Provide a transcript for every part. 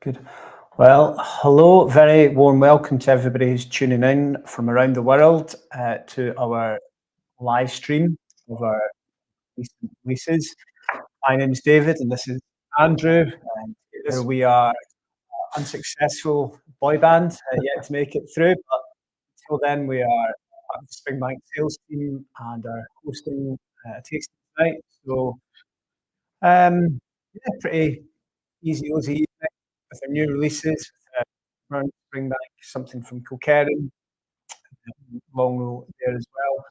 Good. Well, hello, very warm welcome to everybody who's tuning in from around the world to our live stream of our recent releases. My name is David, and this is Andrew. And here we are, unsuccessful boy band, yet to make it through. But until then, we are the Springbank Sales Team and are hosting a tasting tonight. So, yeah, pretty easy, easy with our new releases. Around Springbank, something from Kilkerran, Longrow there as well.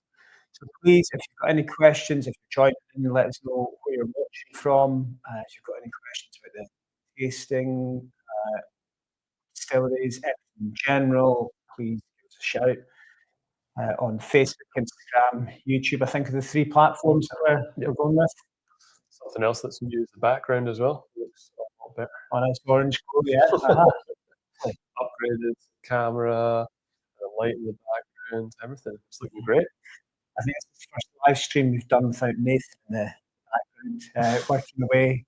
So please, if you've got any questions, if you're joining in, let us know where you're watching from. If you've got any questions about the tasting, distilleries, everything in general, please give us a shout. On Facebook, Instagram, YouTube, I think are the three platforms that we're going with. Something else that's new is the background as well. Looks a lot better. Oh, nice orange glow, yeah. Upgraded camera, the light in the background, everything. It's looking great. I think it's the first live stream we've done without Nathan in the background, working away.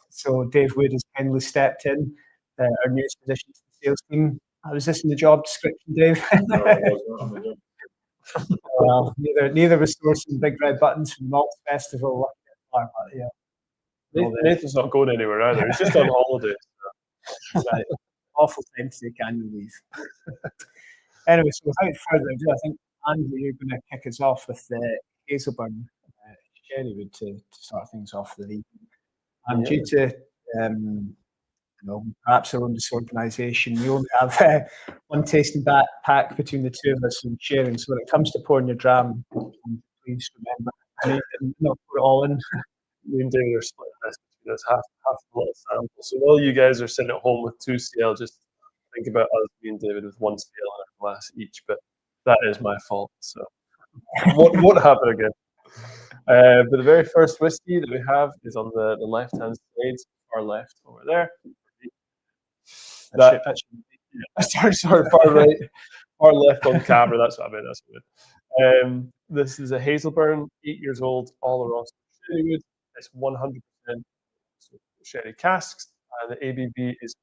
So Dave Wood has kindly stepped in, our newest addition to the sales team. Was this in the job description, Dave? No, it wasn't. Well, neither was sourcing big red buttons from the Malt Festival. But, yeah. Nathan's not going anywhere either. He's just on holiday. Right. Awful time to take annual leave. Anyway, so without further ado, I think, Andrew, you're going to kick us off with the Hazelburn Sherrywood to start things off for the evening. And due to perhaps our own disorganisation, we only have one tasting pack between the two of us and sharing. So when it comes to pouring your dram, please remember not put it all in. Me and David are splitting this between us, half a little sample. So while you guys are sitting at home with 2 CL, just think about us, me and David, with 1 CL in a glass each. But that is my fault, so won't happen again. But the very first whiskey that we have is on the left-hand side, far left over there. Sorry, far right, far left on camera. That's what I meant. That's what I meant. This is a Hazelburn, 8 years old, all around Sherrywood. It's 100% sherry casks, and the ABV is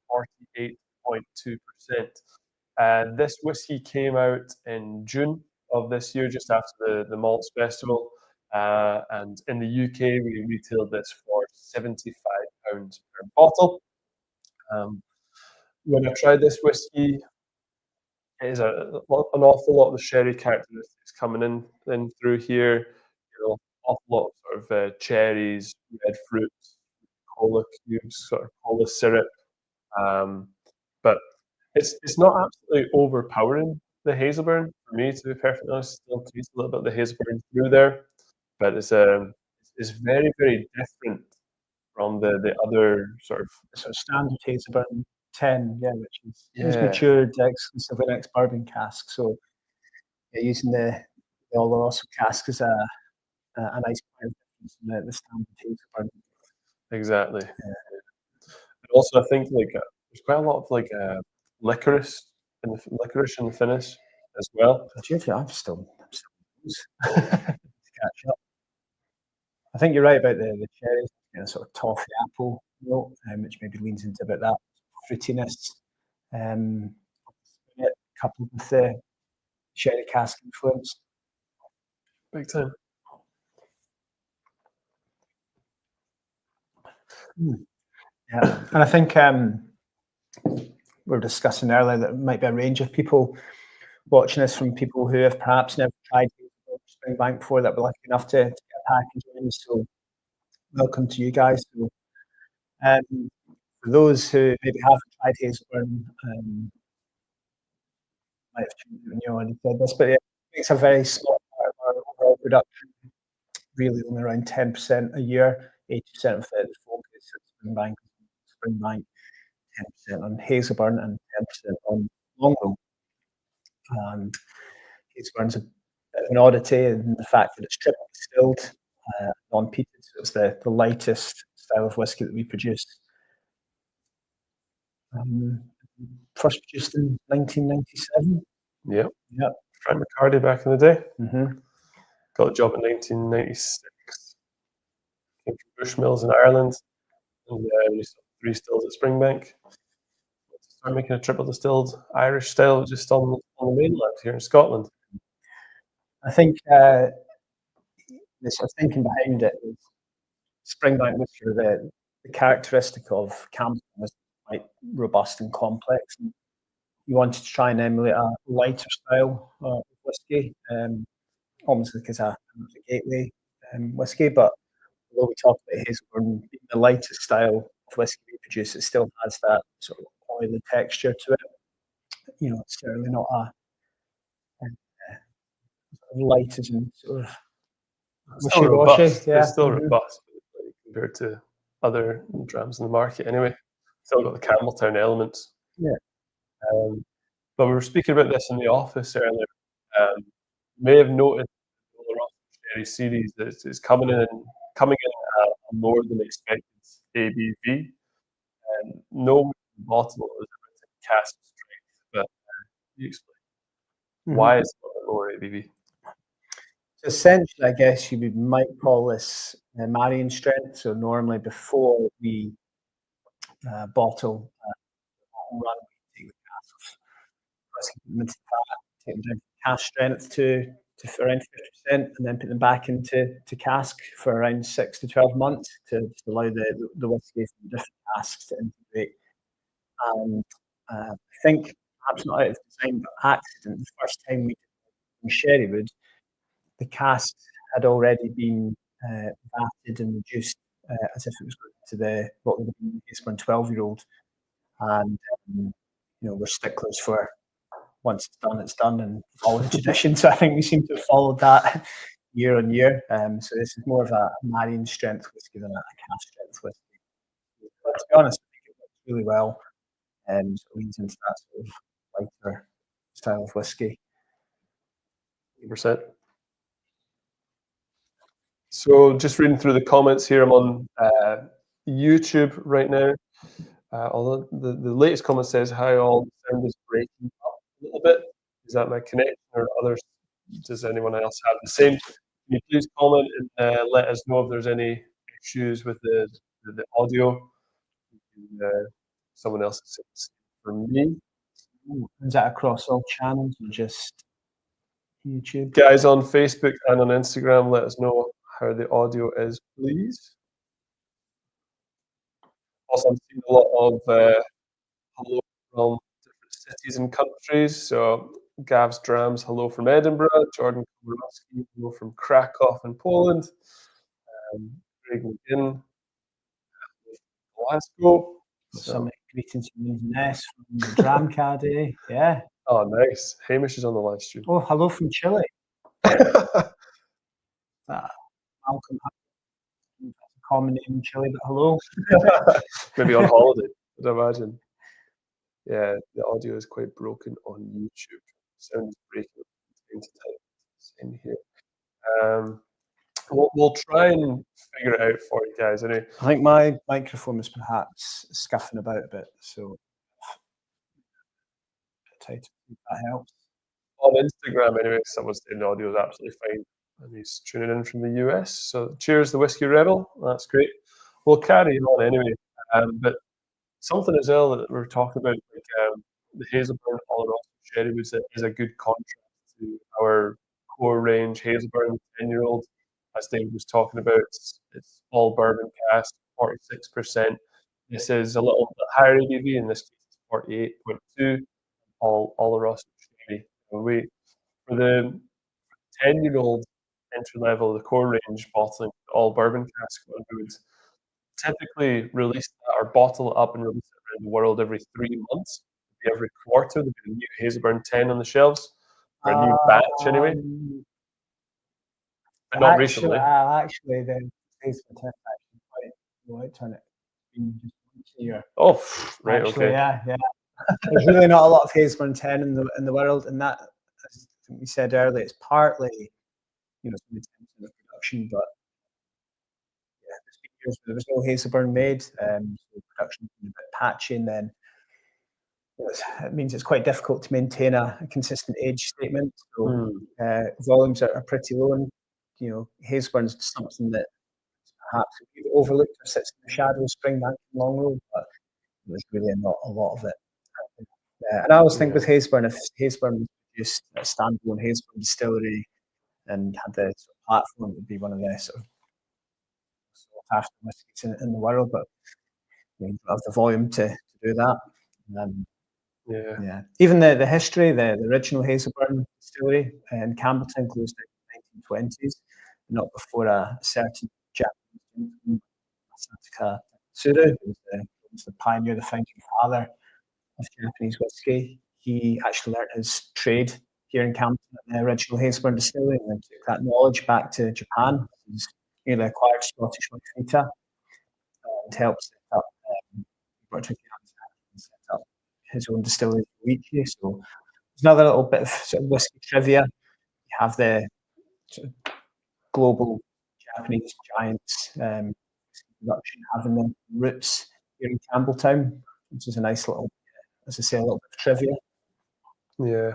48.2%. This whiskey came out in June of this year, just after the Malts Festival. And in the UK, we retailed this for £75 per bottle. When I tried this whiskey, it is an awful lot of the sherry characteristics coming in through here. Awful lot of sort of cherries, red fruits, cola cubes, sort of cola syrup. But it's not absolutely overpowering, the Hazelburn, for me, to be perfectly honest. Still taste a little bit of the Hazelburn through there, but it's very, very different from the other sort of standard Hazelburn 10, which is matured exclusively in ex-bourbon cask. So using the Oloroso cask is a nice difference in the standard Hazelburn. Exactly. And also, I think there's quite a lot of licorice in the finish as well. I'm still to catch up. I think you're right about the cherries, sort of toffee apple note, which maybe leans into about that fruitiness, coupled with the sherry cask influence. Big time. Yeah, and I think we were discussing earlier that there might be a range of people watching this, from people who have perhaps never tried Springbank before, that were lucky enough to get a package in. So welcome to you guys. So, for those who maybe haven't tried Hazelburn, might have already said this, but it makes a very small part of our overall production, really only around 10% a year. 80% of the focus at Springbank, 10% on Hazelburn and 10% on Longrow. And Hazelburn's a bit of an oddity in the fact that it's triple distilled, non-peated, so it's the lightest style of whiskey that we produce. First produced in 1997. Yep. Frank McCarty back in the day. Mm-hmm. Got a job in 1996. Came from Bushmills in Ireland, and we sold 3 stills at Springbank. start making a triple distilled Irish style just on the mainland here in Scotland. I think the sort of thinking behind it is Springbank whiskey, the characteristic of Campbell was quite robust and complex. And you wanted to try and emulate a lighter style of whiskey, almost like as a gateway whiskey. But although we talk about Hazelburn being the lightest style of whiskey we produce, it still has that sort of oily texture to it. It's certainly not light as in sort of Still wishy-washy. robust. Yeah. It's still robust compared to other drams in the market anyway. Still got the Campbelltown elements. Yeah. But we were speaking about this in the office earlier. You may have noted the Longrow Sherry series that it's coming in at a more than expected ABV. No bottle is cask strength, but you explain why it's a little bit lower ABV. Essentially, I guess you might call this marrying strength. So normally before we bottle run, we take the casks, put them into that, take them down to cask strength to around 50%, and then put them back into cask for around 6 to 12 months to just allow the whiskey from different casks to integrate. And I think, perhaps not out of design but accident, the first time we did it in Sherrywood, the casks had already been vatted and reduced as if it was going to what would have been the case for a 12-year-old. And we're sticklers for once it's done and follow the tradition. So I think we seem to have followed that year on year. So this is more of a marrying strength whiskey than a cask strength whiskey. But to be honest, I think it works really well and leads into that sort of lighter style of whiskey. 100%. So just reading through the comments here, I'm on YouTube right now. Although the latest comment says how all the sound is breaking up a little bit. Is that my connection or others? Does anyone else have the same? Can you please comment and let us know if there's any issues with the audio? Someone else is saying for me. Is that across all channels or just YouTube? Guys on Facebook and on Instagram, let us know how the audio is, please. Also, I'm seeing a lot of hello from different cities and countries. So Gav's Drams, hello from Edinburgh. Jordan Komorowski, hello from Krakow in Poland. Greg McGinn, Glasgow. Some greetings from Inverness from the Dram Caddy. Yeah. Oh, nice. Hamish is on the live stream. Oh, hello from Chile. Malcolm, that's a common name in Chile, but hello. Maybe on holiday, I'd imagine. Yeah, the audio is quite broken on YouTube. Sound is breaking time to time. Same here. We'll try and figure it out for you guys. Anyway. I think my microphone is perhaps scuffing about a bit, so tight. That helps. On Instagram, anyway, someone's saying the audio is absolutely fine, and he's tuning in from the US. So cheers, the Whiskey Rebel. That's great. We'll carry on anyway. But something as well that we're talking about, like the Hazelburn Longrow Sherrywood, is a good contrast to our core range Hazelburn 10-year-old. As Dave was talking about, it's all bourbon cask, 46%. This is a little bit higher ABV. In this case, it's 48.2. All Longrow Sherry. For the 10-year-old entry level, the core range bottling, all bourbon cask, we would typically release that or bottle it up and release it around the world every 3 months. Every quarter, there'd be a new Hazelburn 10 on the shelves, or a new batch anyway. But not recently. Actually, the Hazelburn 10 actually quite light on it. Just once a year. Oh, right, actually, okay. Yeah. There's really not a lot of Hazelburn 10 in the world, and that, as we said earlier, it's partly some of the production, but there's been years where there was no Hazelburn made, so production's been a bit patchy, and then it means it's quite difficult to maintain a consistent age statement. So volumes are pretty low, and Hazelburn's something that perhaps overlooked or sits in the shadow of Springbank and Longrow, but there's really not a lot of it out And I always think with Yeah. Hazelburn, if Hazelburn was just a standalone Hazelburn distillery and had the sort of platform, it would be one of the sort of sought after whiskies in the world. But you don't have the volume to do that. Um, Yeah. yeah, even the history, the original Hazelburn distillery in Campbelltown closed in the 1920s, not before a certain Japanese gentleman, Masataka Tsuru, who was the pioneer, the founding father of Japanese whiskey. He actually learnt his trade here in Campbelltown at the original Hazelburn distillery and then took that knowledge back to Japan. He's newly acquired Scottish Wine and helped set up worked with and set up his own distillery in Weechie. So there's another little bit of sort of whiskey trivia. You have the sort of global Japanese giants production having their roots here in Campbelltown, which is a nice little, as I say, a little bit of trivia. Yeah.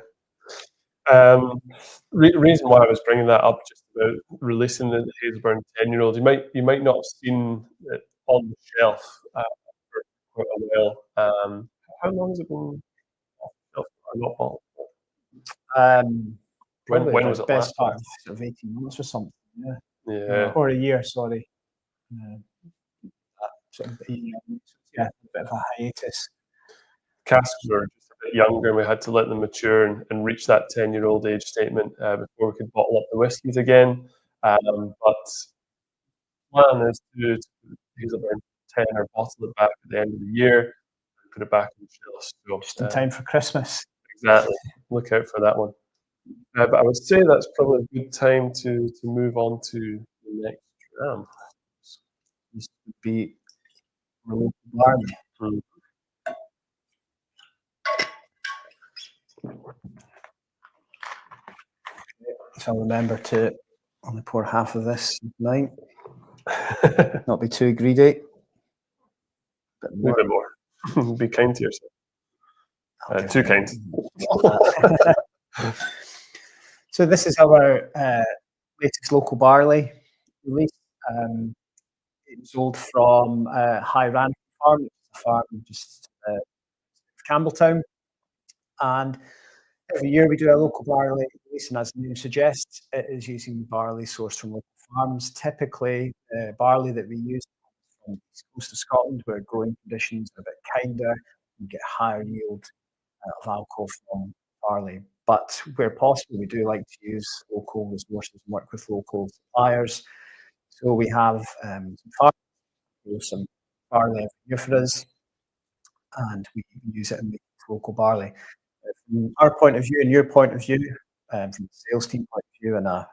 Reason why I was bringing that up, just about releasing the Hazelburn 10-year-old, you might not have seen it on the shelf for quite a while. How long has it been off the shelf or not bottled? Probably When the was it best last part bottled? of sort of 18 months or something, yeah. Yeah. Or a year, sorry. Sort of a year. Yeah, a bit of a hiatus. Casks were just a bit younger, and we had to let them mature and reach that 10-year-old age statement before we could bottle up the whiskies again. But the plan is to Hazelburn 10 or bottle it back at the end of the year and put it back on the shelves. Just in So time for Christmas. exactly, look out for that one. But I would say that's probably a good time to move on to the next dram. This would be Barley. Mm. So I'll remember to only pour half of this tonight. Not be too greedy. A bit more. Be kind to yourself. Too kind. So this is our latest local barley release. It was sold from High Rand Farm, which is a farm just Campbelltown. And every year we do a local barley release, and as the name suggests, it is using barley sourced from local farms. Typically, barley that we use from the east coast of Scotland, where growing conditions are a bit kinder, you get higher yield of alcohol from barley. But where possible, we do like to use local resources and work with local suppliers. So we have some barley every year for us, and we use it in the local barley. From our point of view and your point of view, from the sales team point of view and a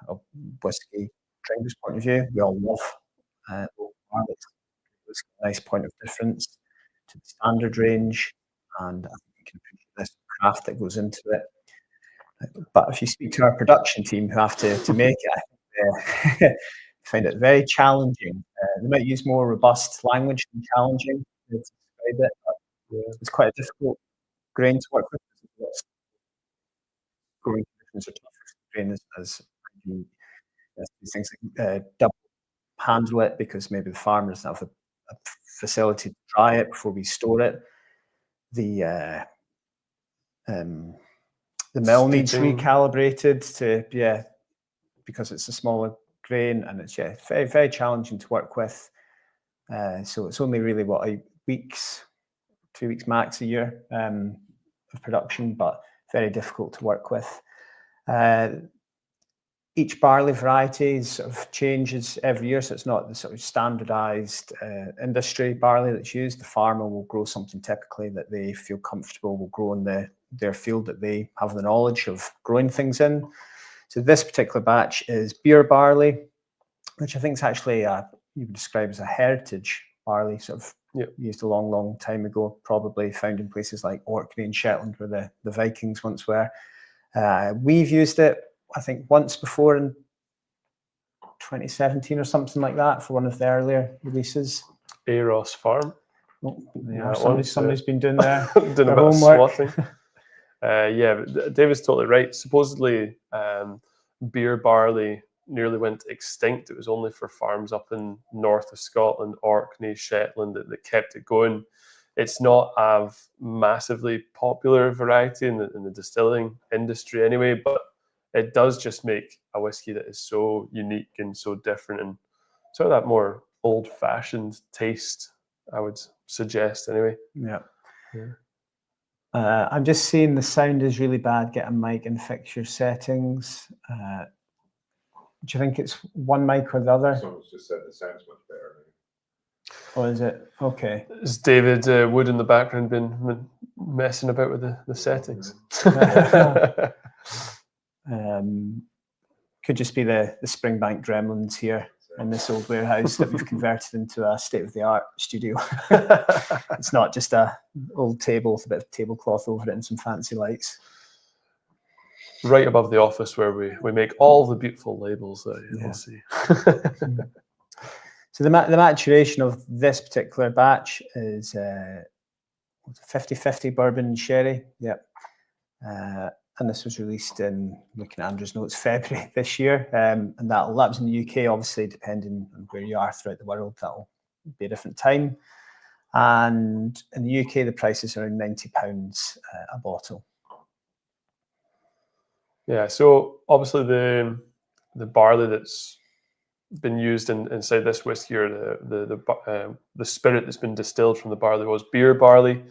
whiskey drinkers point of view, we all love local barley. It's a nice point of difference to the standard range, and I think you can appreciate this craft that goes into it. But if you speak to our production team who have to make it, I think they find it very challenging. They might use more robust language than challenging to describe it, but it's quite a difficult grain to work with. Growing conditions are tough for grain as these things like double handle it because maybe the farmer doesn't have a facility to dry it before we store it. The mill needs recalibrated to because it's a smaller grain, and it's very, very challenging to work with. So it's only really 2 weeks max a year of production, but very difficult to work with. Each barley variety sort of changes every year, so it's not the sort of standardized industry barley that's used. The farmer will grow something typically that they feel comfortable will grow in their field that they have the knowledge of growing things in. So this particular batch is beer barley, which I think is actually you would describe as a heritage barley, sort of used a long, long time ago, probably found in places like Orkney and Shetland where the Vikings once were. We've used it, I think, once before in 2017 or something like that for one of the earlier releases. Aros Farm. Somebody's been doing their doing their a bit homework. of swatting. But David's totally right. Supposedly, beer barley nearly went extinct. It was only for farms up in north of Scotland, Orkney, Shetland, that kept it going. it's not a massively popular variety in the distilling industry anyway, but it does just make a whiskey that is so unique and so different and sort of that more old-fashioned taste, I would suggest anyway. Yeah. Yeah. I'm just seeing the sound is really bad. Get a mic and fix your settings. Do you think it's one mic or the other? Someone's just said the sound's much better. Or is it? Okay. Has David Wood in the background been messing about with the settings? Could just be the Springbank gremlins here in this old warehouse that we've converted into a state-of-the-art studio. It's not just a old table with a bit of tablecloth over it and some fancy lights. Right above the office where we make all the beautiful labels that you'll see. So the maturation of this particular batch is 50-50 bourbon and sherry. Yep. And this was released in, looking at Andrew's notes, February this year. And that was in the UK, obviously, depending on where you are throughout the world, that'll be a different time. And in the UK, the price is around £90 a bottle. Yeah, so obviously the barley that's been used inside this whiskey, or the spirit that's been distilled from the barley, was beer barley.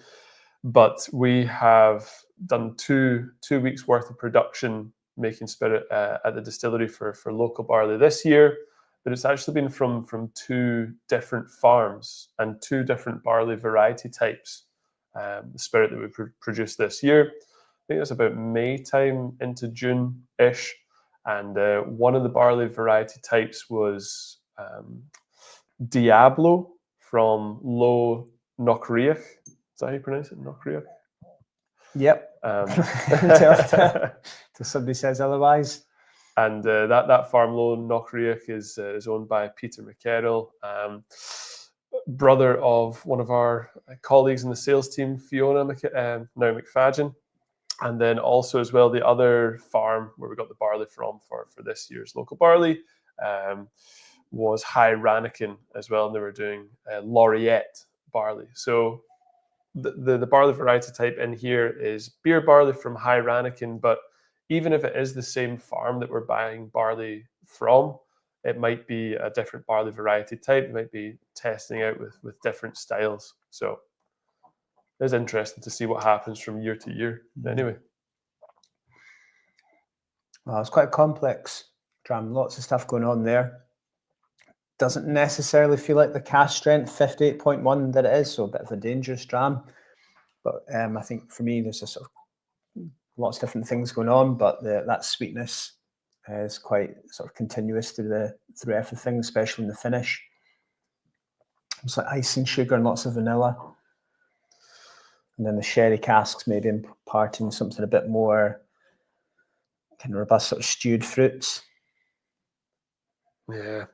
But we have done two weeks worth of production making spirit at the distillery for local barley this year. But it's actually been from two different farms and two different barley variety types. The spirit that we produced this year, I think it's about May time into June-ish. And one of the barley variety types was Diablo from Low Knockriach. Is that how you pronounce it? Knockriach? Yep. Till somebody says otherwise. And that farm, Low Knockriach, is owned by Peter McCarroll, brother of one of our colleagues in the sales team, Fiona now McFadgen. And then also as well, the other farm where we got the barley from for this year's local barley was High Rannikin as well, and they were doing Laureate barley. So the barley variety type in here is beer barley from High Rannikin, but even if it is the same farm that we're buying barley from, it might be a different barley variety type. It might be testing out with different styles. So it's interesting to see what happens from year to year. Anyway. Well, it's quite a complex dram. Lots of stuff going on there. Doesn't necessarily feel like the cask strength 58.1 that it is, so a bit of a dangerous dram. But I think for me, there's a sort of lots of different things going on, but that sweetness is quite sort of continuous through everything, especially in the finish. It's like ice and sugar and lots of vanilla. And then the sherry casks maybe imparting something a bit more kind of robust, sort of stewed fruits. Yeah.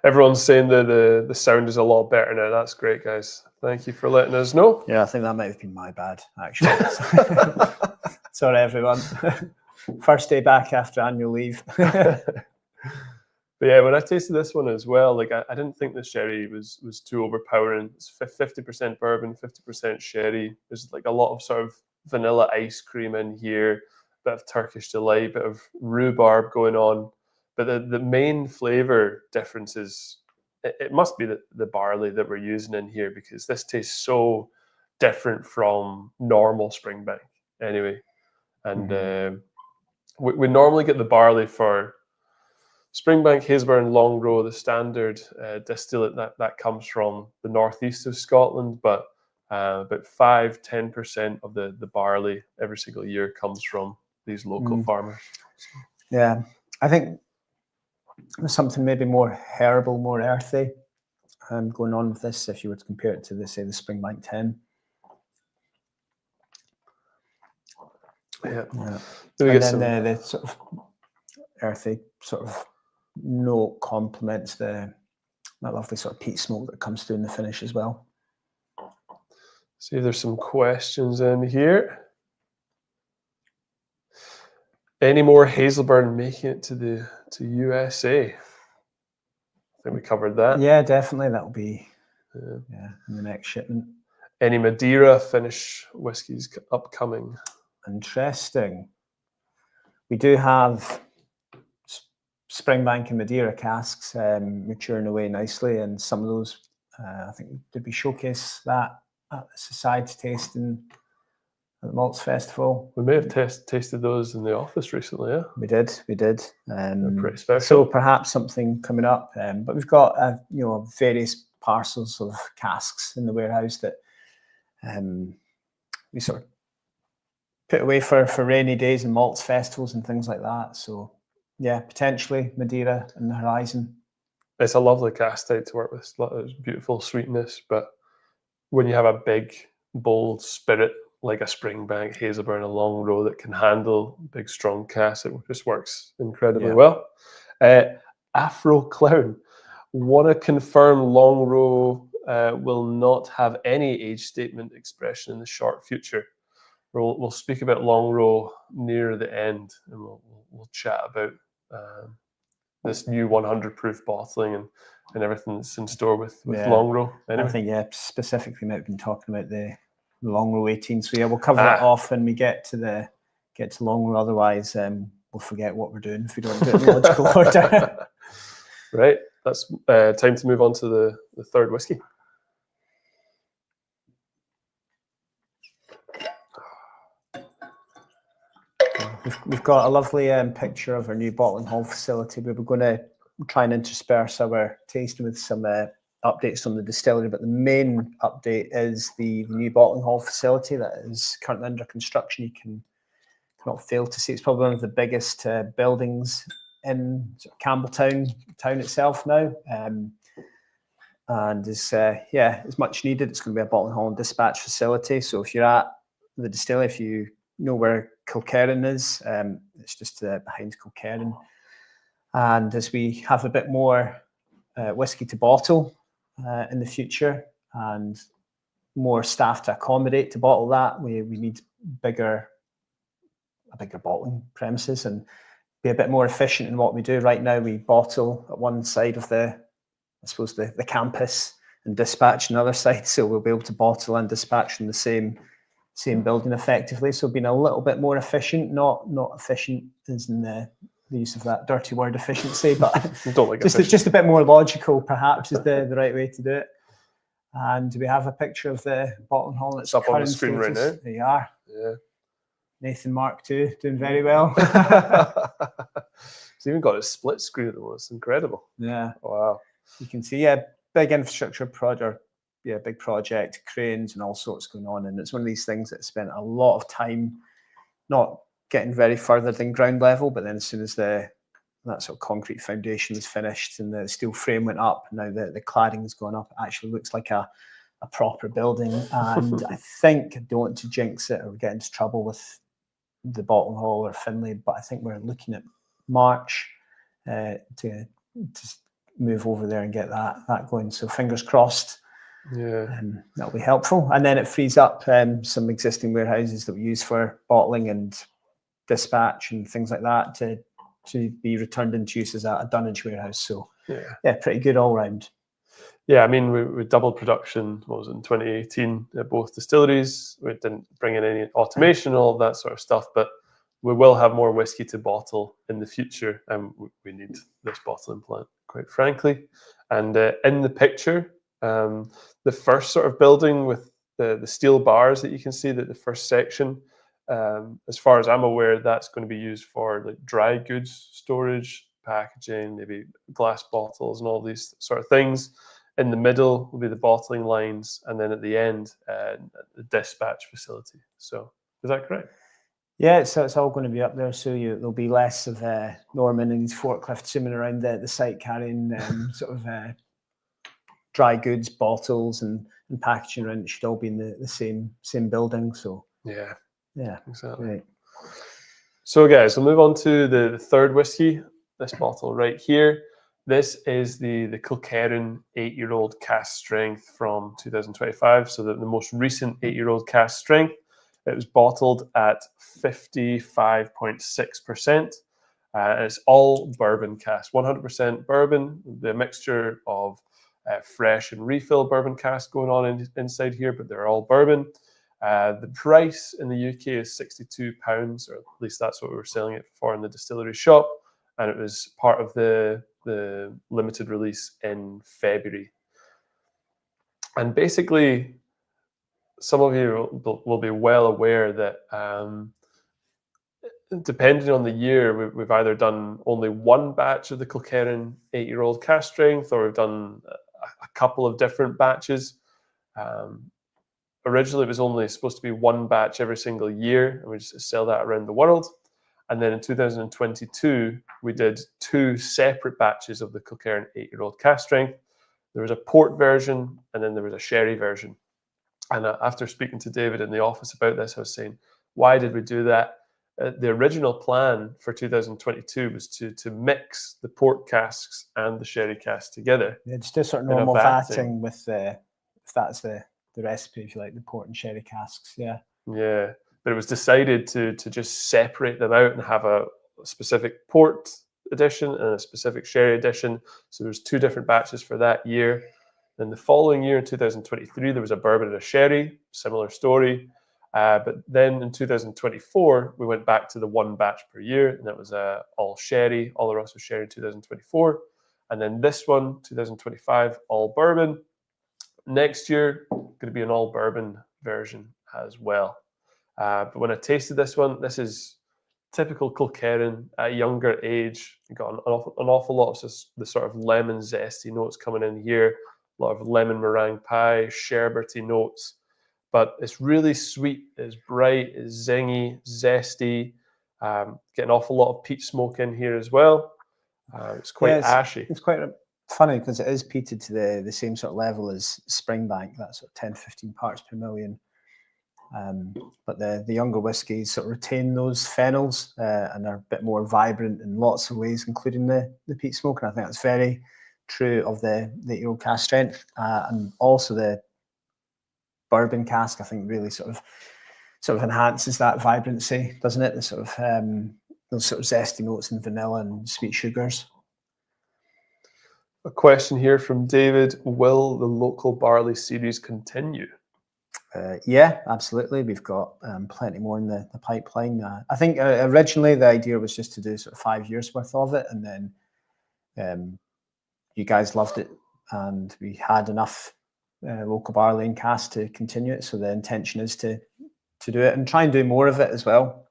Everyone's saying that the sound is a lot better now. That's great, guys. Thank you for letting us know. Yeah, I think that might have been my bad, actually. Sorry, everyone. First day back after annual leave. But yeah, when I tasted this one as well, like I didn't think the sherry was too overpowering. It's 50% bourbon, 50% sherry. There's like a lot of sort of vanilla ice cream in here, bit of Turkish delight, bit of rhubarb going on. But the main flavor difference is, it must be the barley that we're using in here, because this tastes so different from normal Springbank anyway. And we normally get the barley for Springbank, Hazelburn, Longrow, the standard distillate that comes from the northeast of Scotland, but about 5-10% of the barley every single year comes from these local farmers. Yeah, I think there's something maybe more herbal, more earthy going on with this, if you were to compare it to the Springbank 10. Yeah. And then the sort of earthy sort of note complements that lovely sort of peat smoke that comes through in the finish as well. See if there's some questions in here. Any more Hazelburn making it to USA? I think we covered that. Yeah, definitely. That'll be in the next shipment. Any Madeira finish whiskies upcoming? Interesting. We do have Springbank and Madeira casks maturing away nicely, and some of those, I think, did we showcase that at the Society tasting at the Malts Festival? We may have tasted those in the office recently, yeah? We did. They're pretty special. So perhaps something coming up, but we've got various parcels of casks in the warehouse that we sort of put away for rainy days and malts festivals and things like that. So yeah, potentially Madeira in the horizon. It's a lovely cask type to work with. It's beautiful sweetness, but when you have a big, bold spirit like a Springbank, Hazelburn, a Longrow that can handle big, strong casks, it just works incredibly well. Afro Clown, want to confirm Longrow will not have any age statement expression in the short future. We'll speak about Longrow near the end, and we'll chat about this new 100 proof bottling and everything that's in store with Longrow. Anyway. I think specifically might have been talking about the Longrow 18. So yeah, we'll cover that off when we get to Longrow. Otherwise, we'll forget what we're doing if we don't do it in logical order. Right, that's time to move on to the third whiskey. We've got a lovely picture of our new bottling hall facility. We were going to try and intersperse our tasting with some updates on the distillery, but the main update is the new bottling hall facility that is currently under construction. You cannot fail to see it's probably one of the biggest buildings in Campbelltown town itself now, and is much needed. It's going to be a bottling hall and dispatch facility. So if you're at the distillery, if you know where Kilkerran is, it's just behind Kilkerran. And as we have a bit more whiskey to bottle in the future and more staff to accommodate to bottle that, we need a bigger bottling premises and be a bit more efficient in what we do. Right now we bottle at one side of the campus and dispatch on the other side, so we'll be able to bottle and dispatch from the same building effectively. So being a little bit more efficient, not efficient as in the use of that dirty word efficiency, but just a bit more logical perhaps is the right way to do it. And we have a picture of the bottling hall. It's up on the screen right now. There you are. Yeah. Nathan Mark II doing very well. He's even got a split screen at the moment. It's incredible. Yeah. Wow. You can see, big infrastructure project, big project, cranes and all sorts going on. And it's one of these things that spent a lot of time not getting very further than ground level, but then as soon as that sort of concrete foundation was finished and the steel frame went up, now the cladding has gone up, it actually looks like a proper building. And I think, I don't want to jinx it or get into trouble with the bottling hall or Finlay, but I think we're looking at March to move over there and get that going. So fingers crossed. Yeah, that'll be helpful. And then it frees up some existing warehouses that we use for bottling and dispatch and things like that to be returned into use as a dunnage warehouse. So pretty good all round. Yeah, I mean, we doubled production, what was it, in 2018 at both distilleries. We didn't bring in any automation, all of that sort of stuff, but we will have more whiskey to bottle in the future, and we need this bottling plant, quite frankly. And in the picture, the first sort of building with the steel bars that you can see, that the first section, as far as I'm aware, that's going to be used for like dry goods storage, packaging, maybe glass bottles and all these sort of things. In the middle will be the bottling lines, and then at the end, the dispatch facility. So is that correct? Yeah, so it's all going to be up there. So there'll be less of Norman and his forklift swimming around the site carrying sort of dry goods, bottles and packaging around. It should all be in the same building. So yeah, exactly. Right. So guys, we'll move on to the third whiskey. This bottle right here. This is the Kilkerran 8-year-old cask strength from 2025. So the most recent 8-year-old cask strength. It was bottled at 55.6%. It's all bourbon cask, 100% bourbon, the mixture of fresh and refill bourbon cask going on inside here, but they're all bourbon. The price in the UK is £62, or at least that's what we were selling it for in the distillery shop, and it was part of the limited release in February. And basically, some of you will be well aware that depending on the year, we've either done only one batch of the Kilkerran 8-year-old cask strength, or we've done a couple of different batches. Originally, it was only supposed to be one batch every single year, and we just sell that around the world. And then in 2022, we did 2 separate batches of the Kilkerran 8-year-old cask strength. There was a port version, and then there was a sherry version. And after speaking to David in the office about this, I was saying, why did we do that? The original plan for 2022 was to mix the port casks and the sherry casks together. Yeah, just do sort of normal vatting with if that's the recipe, if you like, the port and sherry casks. Yeah. Yeah, but it was decided to just separate them out and have a specific port edition and a specific sherry edition. So there's 2 different batches for that year. Then the following year, in 2023, there was a bourbon and a sherry, similar story. But then in 2024, we went back to the 1 batch per year, and that was all sherry. All the rest was sherry in 2024. And then this one, 2025, all bourbon. Next year, going to be an all bourbon version as well. But when I tasted this one, this is typical Kilkerran at a younger age. You've got an awful lot of the sort of lemon zesty notes coming in here, a lot of lemon meringue pie, sherbety notes. But it's really sweet, it's bright, it's zingy, zesty. Get an awful lot of peat smoke in here as well. It's quite ashy. It's quite funny because it is peated to the same sort of level as Springbank, that's sort of 10-15 parts per million. But the younger whiskies sort of retain those phenols and are a bit more vibrant in lots of ways, including the peat smoke. And I think that's very true of the 8-year-old cask strength, and also the bourbon cask. I think really sort of enhances that vibrancy, doesn't it? The sort of those sort of zesty notes and vanilla and sweet sugars. A question here from David: will the local barley series continue? Yeah, absolutely. We've got plenty more in the pipeline. I think originally the idea was just to do sort of 5 years worth of it, and then you guys loved it, and we had enough local barley and cask to continue it. So the intention is to do it and try and do more of it as well,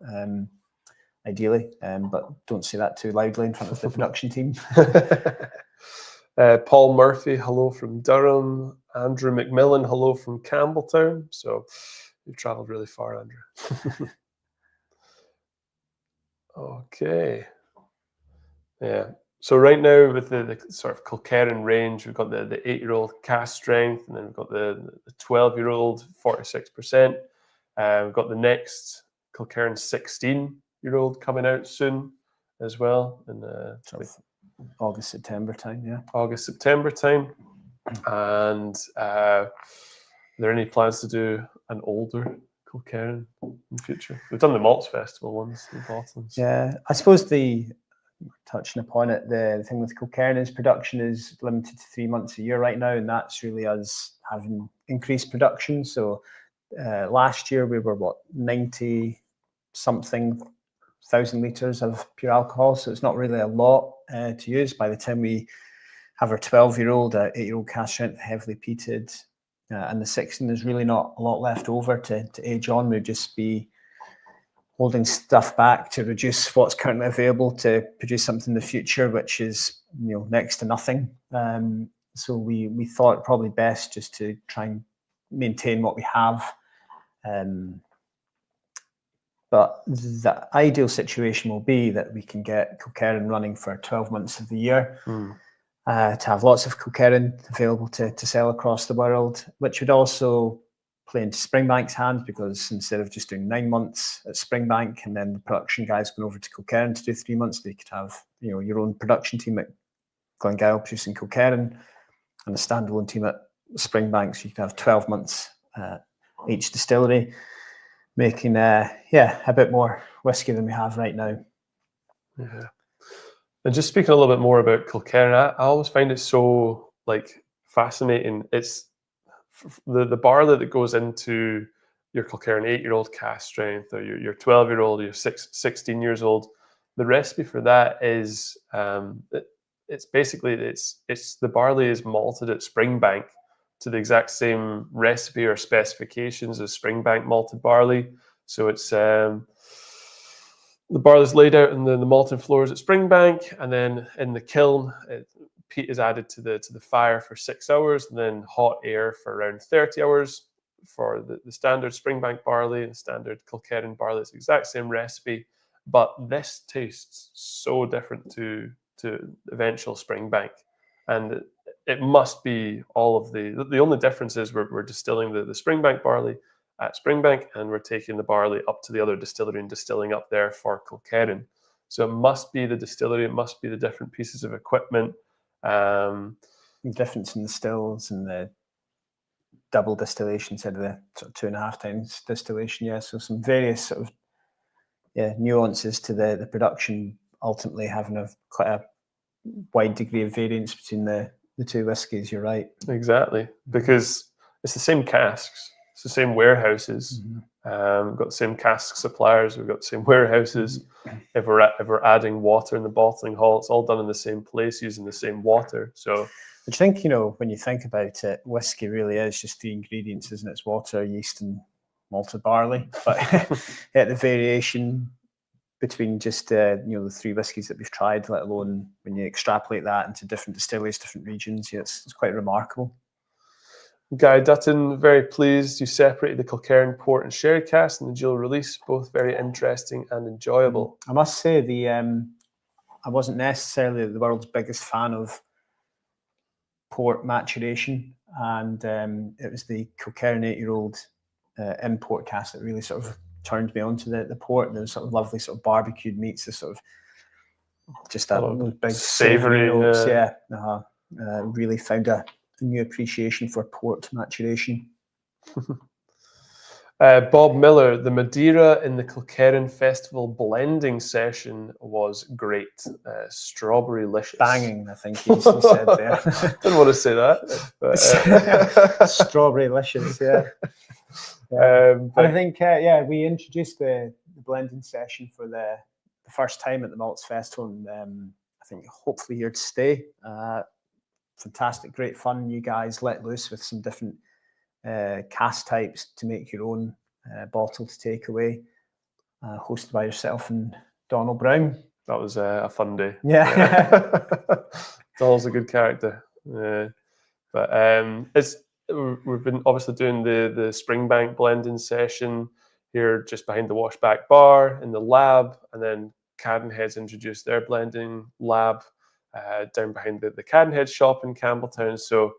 ideally. But don't say that too loudly in front of the production team. Paul Murphy, hello from Durham. Andrew McMillan, hello from Campbelltown. So you've travelled really far, Andrew. Okay. Yeah. So right now with the sort of Kilkerran range, we've got the 8-year-old cask strength, and then we've got the 12-year-old 46%. We've got the next Kilkerran 16-year-old coming out soon as well in August, September time, yeah. August, September time. And are there any plans to do an older Kilkerran in the future? We've done the Malts Festival ones, the bottles. Yeah, I suppose touching upon it, the thing with Kilkerran is production is limited to 3 months a year right now, and that's really us having increased production. So last year we were 90-something thousand litres of pure alcohol, so it's not really a lot to use. By the time we have our 12-year-old, 8-year-old cask strength, heavily peated, and the 16, there's really not a lot left over to age on. We'd just be holding stuff back to reduce what's currently available to produce something in the future, which is next to nothing. So we thought probably best just to try and maintain what we have. But the ideal situation will be that we can get Kilkerran running for 12 months of the year, to have lots of Kilkerran available to sell across the world, which would also play into Springbank's hands, because instead of just doing 9 months at Springbank and then the production guys going over to Kilkerran to do 3 months, they could have your own production team at Glengyle producing Kilkerran and a standalone team at Springbank, so you could have 12 months each distillery, making a bit more whiskey than we have right now. Yeah. And just speaking a little bit more about Kilkerran, I always find it so fascinating. It's the barley that goes into your Kilkerran 8-year-old cask strength, or your 12-year-old, or your 16 years old. The recipe for that is it's basically it's the barley is malted at Springbank to the exact same recipe or specifications as Springbank malted barley. So it's the barley is laid out in the malting floors at Springbank, and then in the kiln, peat is added to the fire for 6 hours, and then hot air for around 30 hours. For the standard Springbank barley and standard Kilkerran barley, it's the exact same recipe, but this tastes so different to eventual Springbank, and it must be all of the only difference is we're distilling the Springbank barley at Springbank, and we're taking the barley up to the other distillery and distilling up there for Kilkerran. So it must be the distillery, it must be the different pieces of equipment. The difference in the stills and the double distillation instead of the sort of 2.5 times distillation. Yeah, so some various sort of nuances to the production, ultimately having quite a wide degree of variance between the two whiskies. You're right. Exactly, because it's the same casks, it's the same warehouses. We've got the same cask suppliers, we've got the same warehouses. If we're adding water in the bottling hall, it's all done in the same place using the same water. So I think, when you think about it, whiskey really is just the ingredients, isn't it? It's water, yeast, and malted barley. But the variation between just the 3 whiskies that we've tried, let alone when you extrapolate that into different distilleries, different regions, it's quite remarkable. Guy Dutton, very pleased you separated the Kilkerran port and sherry cask in the dual release, both very interesting and enjoyable. I must say I wasn't necessarily the world's biggest fan of port maturation, and it was the Kilkerran 8-year-old import cask that really sort of turned me onto the port. There was sort of lovely sort of barbecued meats, the sort of just those big savoury notes. Really found a new appreciation for port maturation. Bob Miller, the Madeira in the Kilkerran Festival blending session was great. Strawberry-licious. Banging, I think he said there. Didn't want to say that. But, Strawberry-licious, yeah. And I think, we introduced the blending session for the first time at the Malts Festival, and I think hopefully here to stay. Fantastic, great fun. You guys let loose with some different cask types to make your own bottle to take away, hosted by yourself and Donald Brown. That was a fun day. Yeah. Donald's a good character. But we've been obviously doing the Springbank blending session here just behind the washback bar in the lab, and then Cadenhead's introduced their blending lab down behind the Cadenhead shop in Campbelltown. So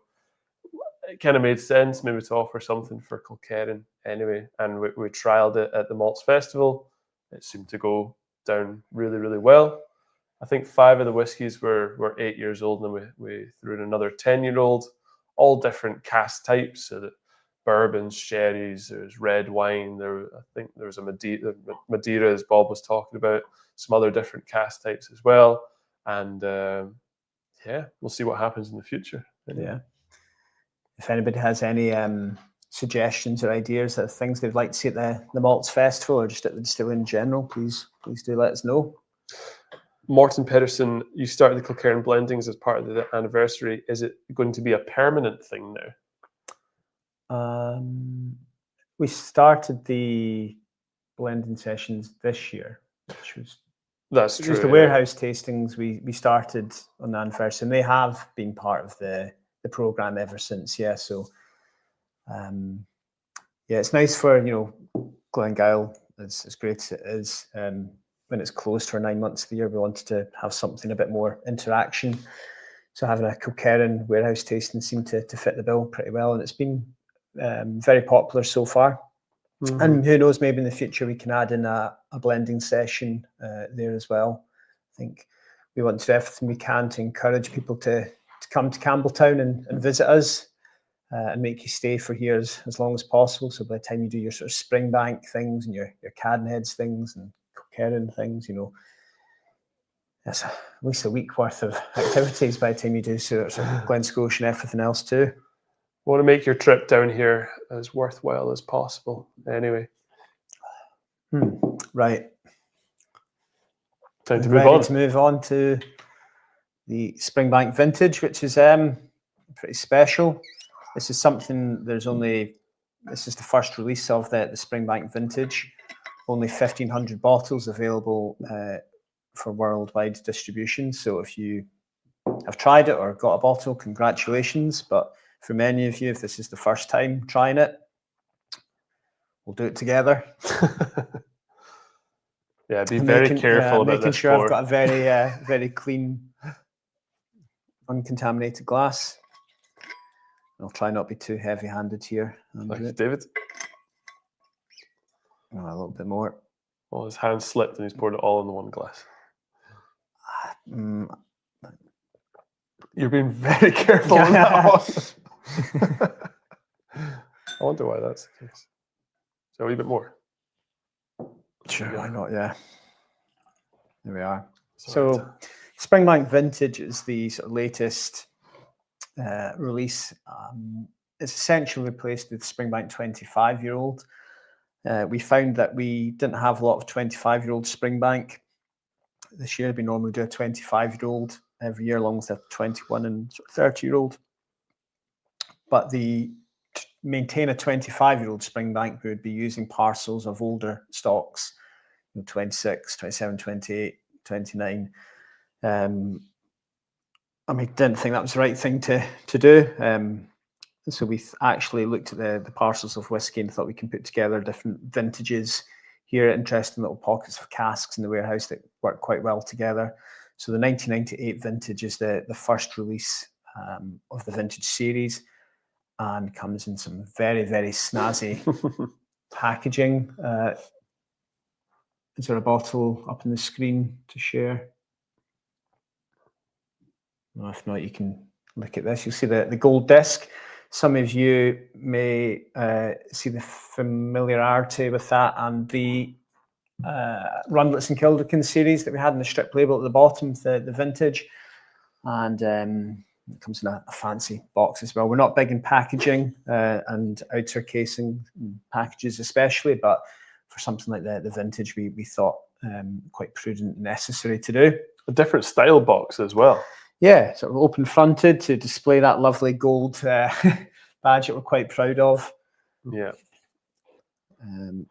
it kind of made sense maybe to offer something for Kilkerran anyway, and we trialed it at the Malts Festival. It seemed to go down really, really well. I think 5 of the whiskies were 8 years old, and then we threw in another 10-year-old, all different cask types. So that bourbons, sherries, there's red wine. I think there was a Madeira, as Bob was talking about, some other different cask types as well. And we'll see what happens in the future. Anyway. Yeah. If anybody has any suggestions or ideas of things they'd like to see at the Malts Festival or just at the distillery in general, please do let us know. Morton Pedersen, you started the Kilkerran blendings as part of the anniversary. Is it going to be a permanent thing now? We started the blending sessions this year, which was that's true. The warehouse tastings we started on the anniversary, and they have been part of the program ever since. Yeah, so it's nice for Glengyle. As great as it is, when it's closed for 9 months of the year, we wanted to have something a bit more interaction. So having a Kilkerran warehouse tasting seemed to fit the bill pretty well, and it's been very popular so far. Mm-hmm. And who knows, maybe in the future we can add in a blending session there as well. I think we want to do everything we can to encourage people to come to Campbelltown and visit us and make you stay for here as long as possible. So by the time you do your sort of Springbank things and your Cadenheads things and Kilkerran things, That's at least a week worth of activities by the time you do sort of Glen Scotia and everything else too. Want to make your trip down here as worthwhile as possible. Anyway, Right. time to We're move ready on. to move on to the Springbank Vintage, which is pretty special. This is something. This is the first release of the Springbank Vintage. Only 1,500 bottles available for worldwide distribution. So if you have tried it or got a bottle, congratulations. But for many of you, if this is the first time trying it, we'll do it together. Yeah, be very careful about making this sure pour. I've got a very very clean, uncontaminated glass. I'll try not to be too heavy-handed here. Thanks, David. A little bit more. Well, his hand slipped and he's poured it all in the one glass. You're being very careful with that one. I wonder why that's the case. So a wee bit more. Sure, why not? Yeah. There we are. Sorry. So Springbank Vintage is the sort of latest release. It's essentially replaced the Springbank 25-year-old. We found that we didn't have a lot of 25-year-old Springbank this year. We normally do a 25-year-old every year, along with a 21 and 30-year-old. But to maintain a 25-year-old Springbank, we would be using parcels of older stocks, 26, 27, 28, 29. And we didn't think that was the right thing to do. So we actually looked at the parcels of whiskey and thought we can put together different vintages here, interesting little pockets of casks in the warehouse that work quite well together. So the 1998 vintage is the first release of the vintage series and comes in some very, very snazzy packaging. Is there a bottle up on the screen to share? Well, if not, you can look at this. You'll see the gold disc. Some of you may see the familiarity with that and the Rundlets and Kilkerran series that we had in the strip label at the bottom, the vintage. And it comes in a fancy box as well. We're not big in packaging and outer casing packages especially, but for something like the vintage, we thought quite prudent and necessary to do. A different style box as well. Yeah, sort of open fronted to display that lovely gold badge that we're quite proud of. Yeah.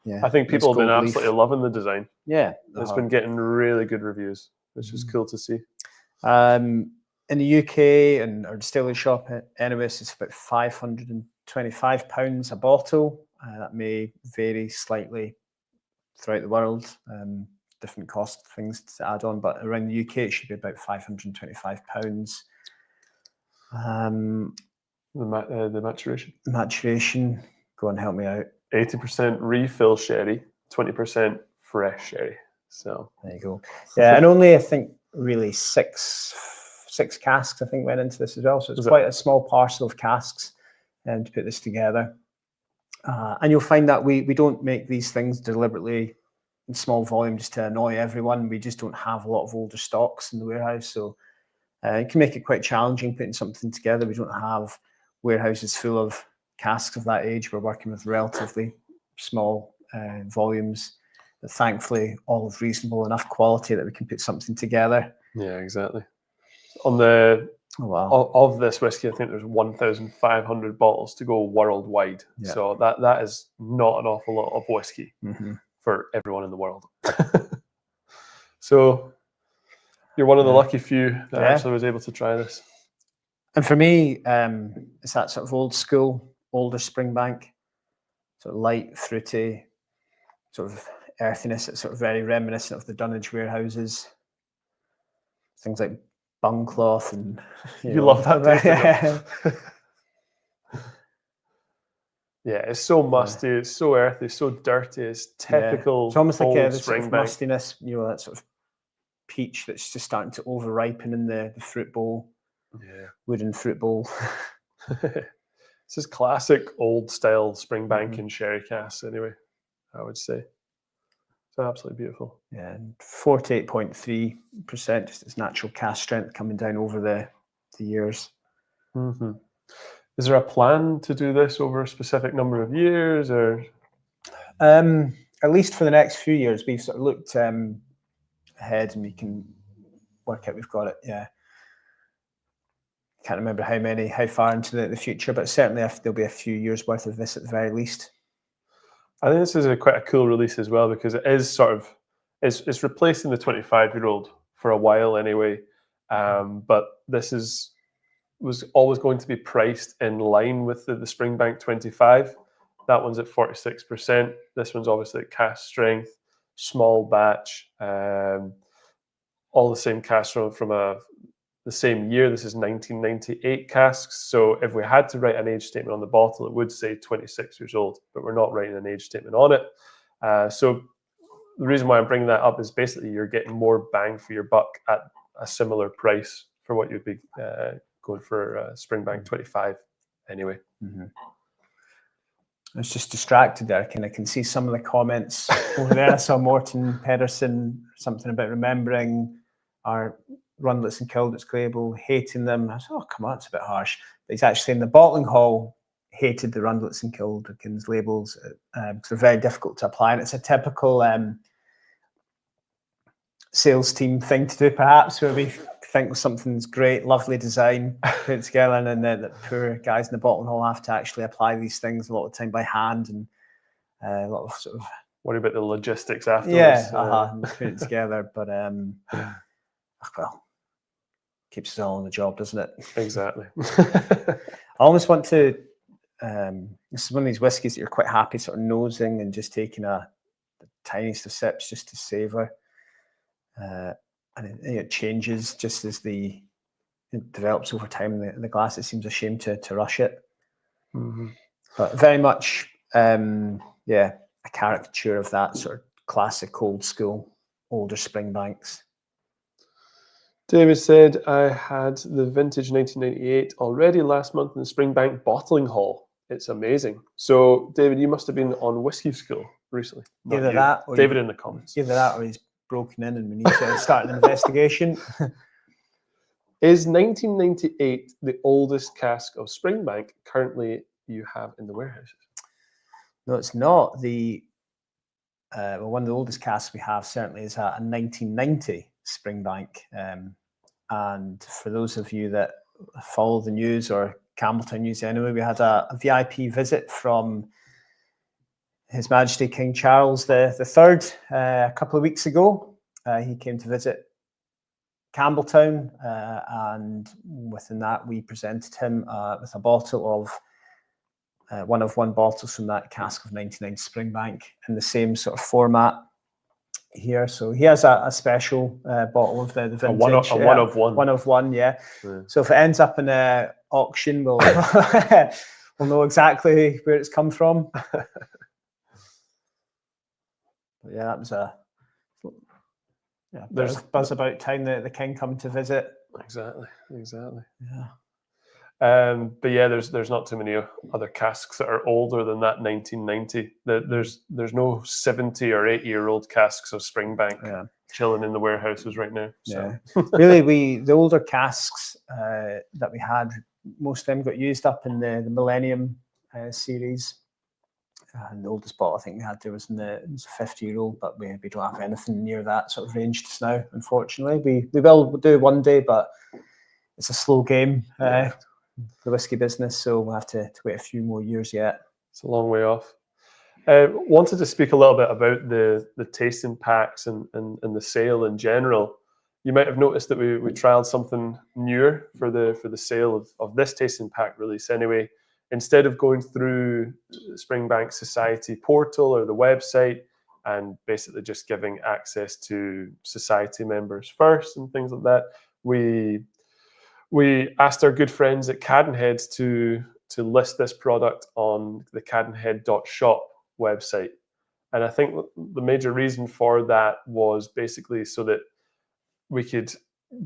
Yeah. I think people have been gold absolutely leaf. loving the design. Yeah. It's been getting really good reviews, which is cool to see. In the UK and our distillery shop, anyways, it's about £525 a bottle. That may vary slightly throughout the world. Different cost things to add on, but around the UK it should be about £525. The maturation. Maturation, go on, help me out. 80% refill sherry, 20% fresh sherry. So there you go. Yeah, and only I think really six casks I think went into this as well. So it's quite a small parcel of casks to put this together. And you'll find that we don't make these things deliberately in small volume just to annoy everyone. We just don't have a lot of older stocks in the warehouse, so it can make it quite challenging putting something together. We don't have warehouses full of casks of that age. We're working with relatively small volumes, but thankfully all of reasonable enough quality that we can put something together. Yeah, exactly. On the of this whiskey, I think there's 1,500 bottles to go worldwide. Yeah. So that is not an awful lot of whiskey for everyone in the world. So you're one of the lucky few that actually was able to try this. And for me, it's that sort of old school, older Springbank, sort of light, fruity, sort of earthiness. It's sort of very reminiscent of the dunnage warehouses. Things like bung cloth and you love that taste. Yeah, it's so musty, it's so earthy, it's so dirty, it's typical. It's almost like a sort of mustiness, that sort of peach that's just starting to over ripen in the fruit bowl. Yeah. Wooden fruit bowl. This is classic old style Springbank and sherry cask anyway, I would say. It's absolutely beautiful. Yeah, and 48.3%, just its natural cask strength coming down over the years. Mm-hmm. Is there a plan to do this over a specific number of years, or? At least for the next few years, we've sort of looked ahead, and we can work out we've got it. Yeah, can't remember how far into the future, but certainly there'll be a few years worth of this at the very least. I think this is quite a cool release as well, because it is sort of it's replacing the 25-year-old for a while anyway. But this was always going to be priced in line with the Springbank 25. That one's at 46%. This one's obviously at cask strength, small batch, all the same casks from the same year. This is 1998 casks. So if we had to write an age statement on the bottle, it would say 26 years old, but we're not writing an age statement on it. So the reason why I'm bringing that up is basically you're getting more bang for your buck at a similar price for what you'd be going for Springbank 25 anyway. Mm-hmm. I was just distracted there. I can see some of the comments over there. I saw Morton Pedersen, something about remembering our rundlets and Kildit's label, hating them. I said, oh, come on, it's a bit harsh. But he's actually in the bottling hall hated the rundlets and Kilkerran's labels because they're very difficult to apply. And it's a typical sales team thing to do, perhaps, where we think something's great, lovely design, put it together, and then the poor guys in the bottling hall have to actually apply these things a lot of time by hand, and a lot of sort of worry about the logistics afterwards. Yeah, and put it together. But well, keeps us all on the job, doesn't it? Exactly. I almost want to. This is one of these whiskies that you're quite happy sort of nosing and just taking the tiniest of sips just to savor. And it changes just as it develops over time in the glass. It seems a shame to rush it. Mm-hmm. But very much, a caricature of that sort of classic old school, older Springbanks. David said, I had the vintage 1998 already last month in the Springbank bottling hall. It's amazing. So, David, you must have been on whiskey school recently. Either that or David in the comments. Either that or he's broken in and we need to start an investigation. Is 1998 the oldest cask of Springbank currently you have in the warehouses? No, it's not. One of the oldest casks we have certainly is a 1990 Springbank. And for those of you that follow the news or Campbelltown news anyway, we had a VIP visit from His Majesty King Charles III a couple of weeks ago. He came to visit Campbelltown, and within that we presented him with a bottle of one bottles from that cask of 99 Springbank in the same sort of format here. So he has a special bottle of the vintage. One of one. One of one, yeah. So if it ends up in an auction, we'll we'll know exactly where it's come from. But yeah, that was there's buzz about time the king come to visit. Exactly. Yeah. But yeah, there's not too many other casks that are older than that 1990. There's no 70 or 80-year-old casks of Springbank chilling in the warehouses right now. So. Yeah, really, the older casks that we had, most of them got used up in the Millennium series. And the oldest bottle I think we had there was a 50-year-old, but we don't have anything near that sort of range just now, unfortunately. We will do one day, but it's a slow game, the whiskey business, so we'll have to wait a few more years yet. It's a long way off. Wanted to speak a little bit about the tasting packs and the sale in general. You might have noticed that we trialed something newer for the sale of this tasting pack release anyway. Instead of going through Springbank Society portal or the website and basically just giving access to society members first and things like that, we asked our good friends at Cadenheads to list this product on the cadenhead.shop website. And I think the major reason for that was basically so that we could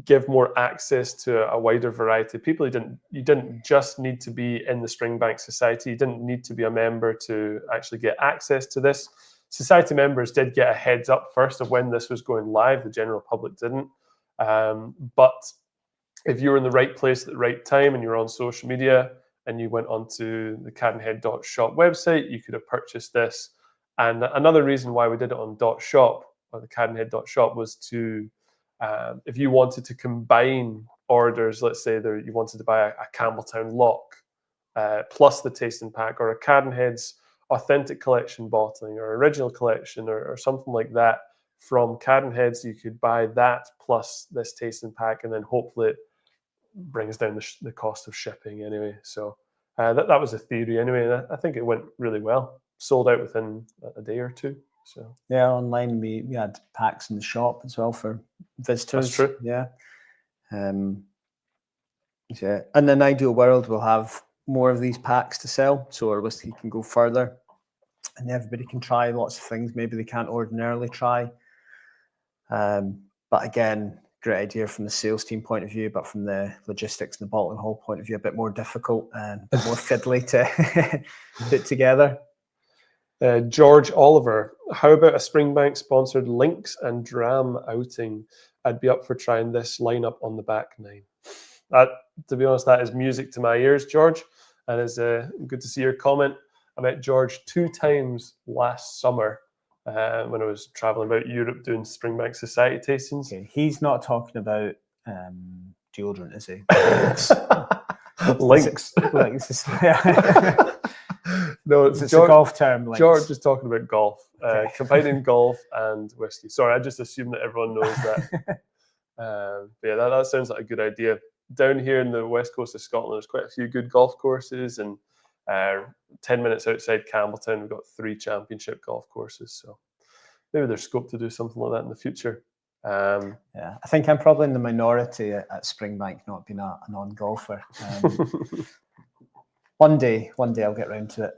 give more access to a wider variety of people. You didn't just need to be in the Springbank Society. You didn't need to be a member to actually get access to this. society members did get a heads up first of when this was going live. The general public didn't. But if you were in the right place at the right time and you were on social media and you went onto the caddenhead.shop website, you could have purchased this. And another reason why we did it on .shop or the caddenhead.shop was to, if you wanted to combine orders, let's say you wanted to buy a Campbelltown lock plus the tasting pack, or a Caddenhead's authentic collection bottling or original collection or something like that from Caddenhead's, you could buy that plus this tasting pack, and then hopefully it brings down the cost of shipping anyway. So that was a theory anyway, and I think it went really well. Sold out within a day or two. So yeah, online we had packs in the shop as well for visitors. That's true. Yeah. Yeah. In an ideal world, we'll have more of these packs to sell, so our whiskey can go further, and everybody can try lots of things maybe they can't ordinarily try. But again, great idea from the sales team point of view, but from the logistics and the bottling hall point of view, a bit more difficult and a bit more fiddly to put together. George Oliver, how about a Springbank sponsored Lynx and Dram outing? I'd be up for trying this lineup on the back nine. That, to be honest, that is music to my ears, George, and it's good to see your comment. I met George 2 times last summer when I was traveling about Europe doing Springbank Society tastings. Okay, he's not talking about deodorant, is he? Lynx. No, it's a golf term. Lynx. George is talking about golf, combining golf and whiskey. Sorry, I just assume that everyone knows that. But yeah, that sounds like a good idea. Down here in the west coast of Scotland, there's quite a few good golf courses, and 10 minutes outside Campbelltown, we've got 3 championship golf courses. So maybe there's scope to do something like that in the future. Yeah, I think I'm probably in the minority at Springbank, not being a non-golfer. One day I'll get round to it.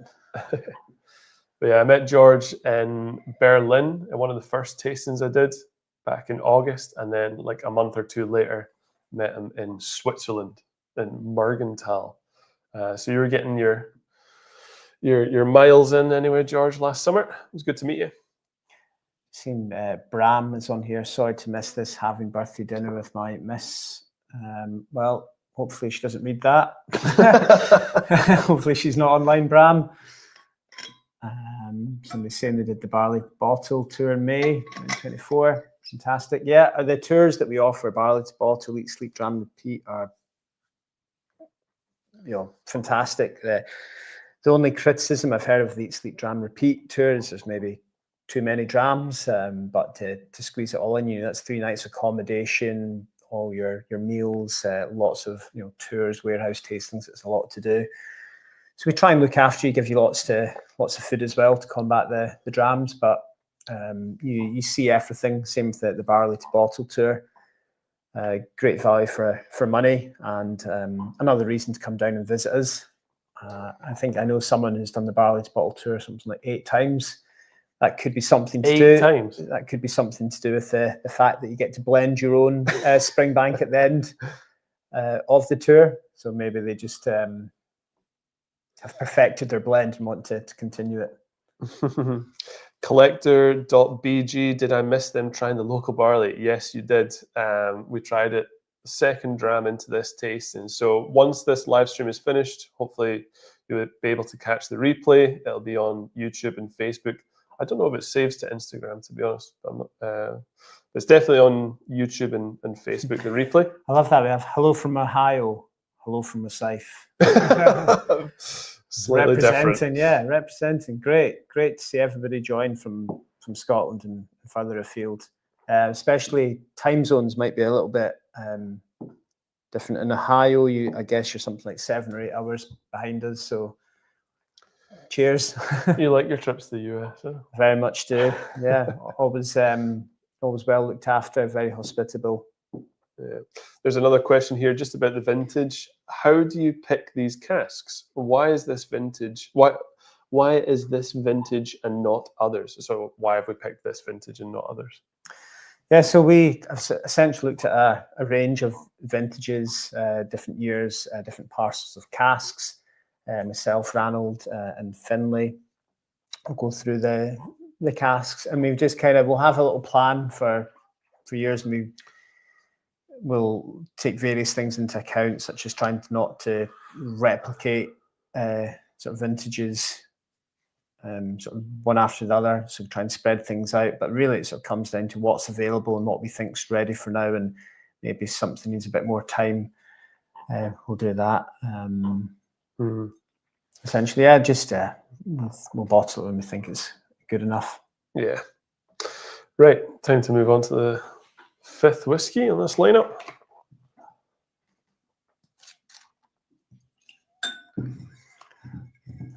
But yeah, I met George in Berlin at one of the first tastings I did back in August, and then like a month or 2 later, met him in Switzerland, in Mergenthal. So you were getting your miles in anyway, George, last summer. It was good to meet you. Seen Bram is on here. Sorry to miss this, having birthday dinner with my miss. Well, hopefully she doesn't read that. Hopefully she's not online, Bram. Somebody's saying they did the Barley Bottle tour in May 2024. Fantastic. Yeah, the tours that we offer, Barley to Bottle, Eat, Sleep, Dram, Repeat, are fantastic. The only criticism I've heard of the Eat, Sleep, Dram, Repeat tours, there's maybe too many drams, but to squeeze it all in, that's 3 nights accommodation, all your meals, lots of tours, warehouse tastings. It's a lot to do. So we try and look after you, give you lots of food as well to combat the drams, but you see everything. Same with the Barley to Bottle tour. Great value for money, and another reason to come down and visit us. I think I know someone who's done the Barley to Bottle tour something like 8 times. That could be something to do. 8 times. That could be something to do with the fact that you get to blend your own Springbank at the end of the tour. So maybe they just have perfected their blend and want to continue it. Collector.bg, did I miss them trying the local barley? Yes, you did. We tried it, second dram into this tasting. So once this live stream is finished, hopefully you'll be able to catch the replay. It'll be on YouTube and Facebook. I don't know if it saves to Instagram, to be honest. I'm not, it's definitely on YouTube and Facebook, the replay. I love that. We have hello from Ohio, hello from Rosyth. Slightly representing, different. Representing. Great to see everybody join from Scotland and further afield. Especially time zones might be a little bit different. In Ohio, I guess you're something like 7 or 8 hours behind us. So cheers. You like your trips to the US? Huh? Very much do. Yeah, always well looked after, very hospitable. Yeah. There's another question here just about the vintage. How do you pick these casks? Why is this vintage? Why is this vintage and not others? So why have we picked this vintage and not others? Yeah, so we have essentially looked at a range of vintages, different years, different parcels of casks. Myself, Ranald, and Finlay. I'll go through the the casks, and we've just we'll have a little plan for years, and we'll take various things into account, such as trying not to replicate sort of vintages sort of one after the other, so try and spread things out. But really, it sort of comes down to what's available and what we think's ready for now, and maybe something needs a bit more time. We'll do that. Essentially, yeah, just we'll bottle it when we think it's good enough. Yeah. Right, time to move on to the 5th whiskey on this lineup.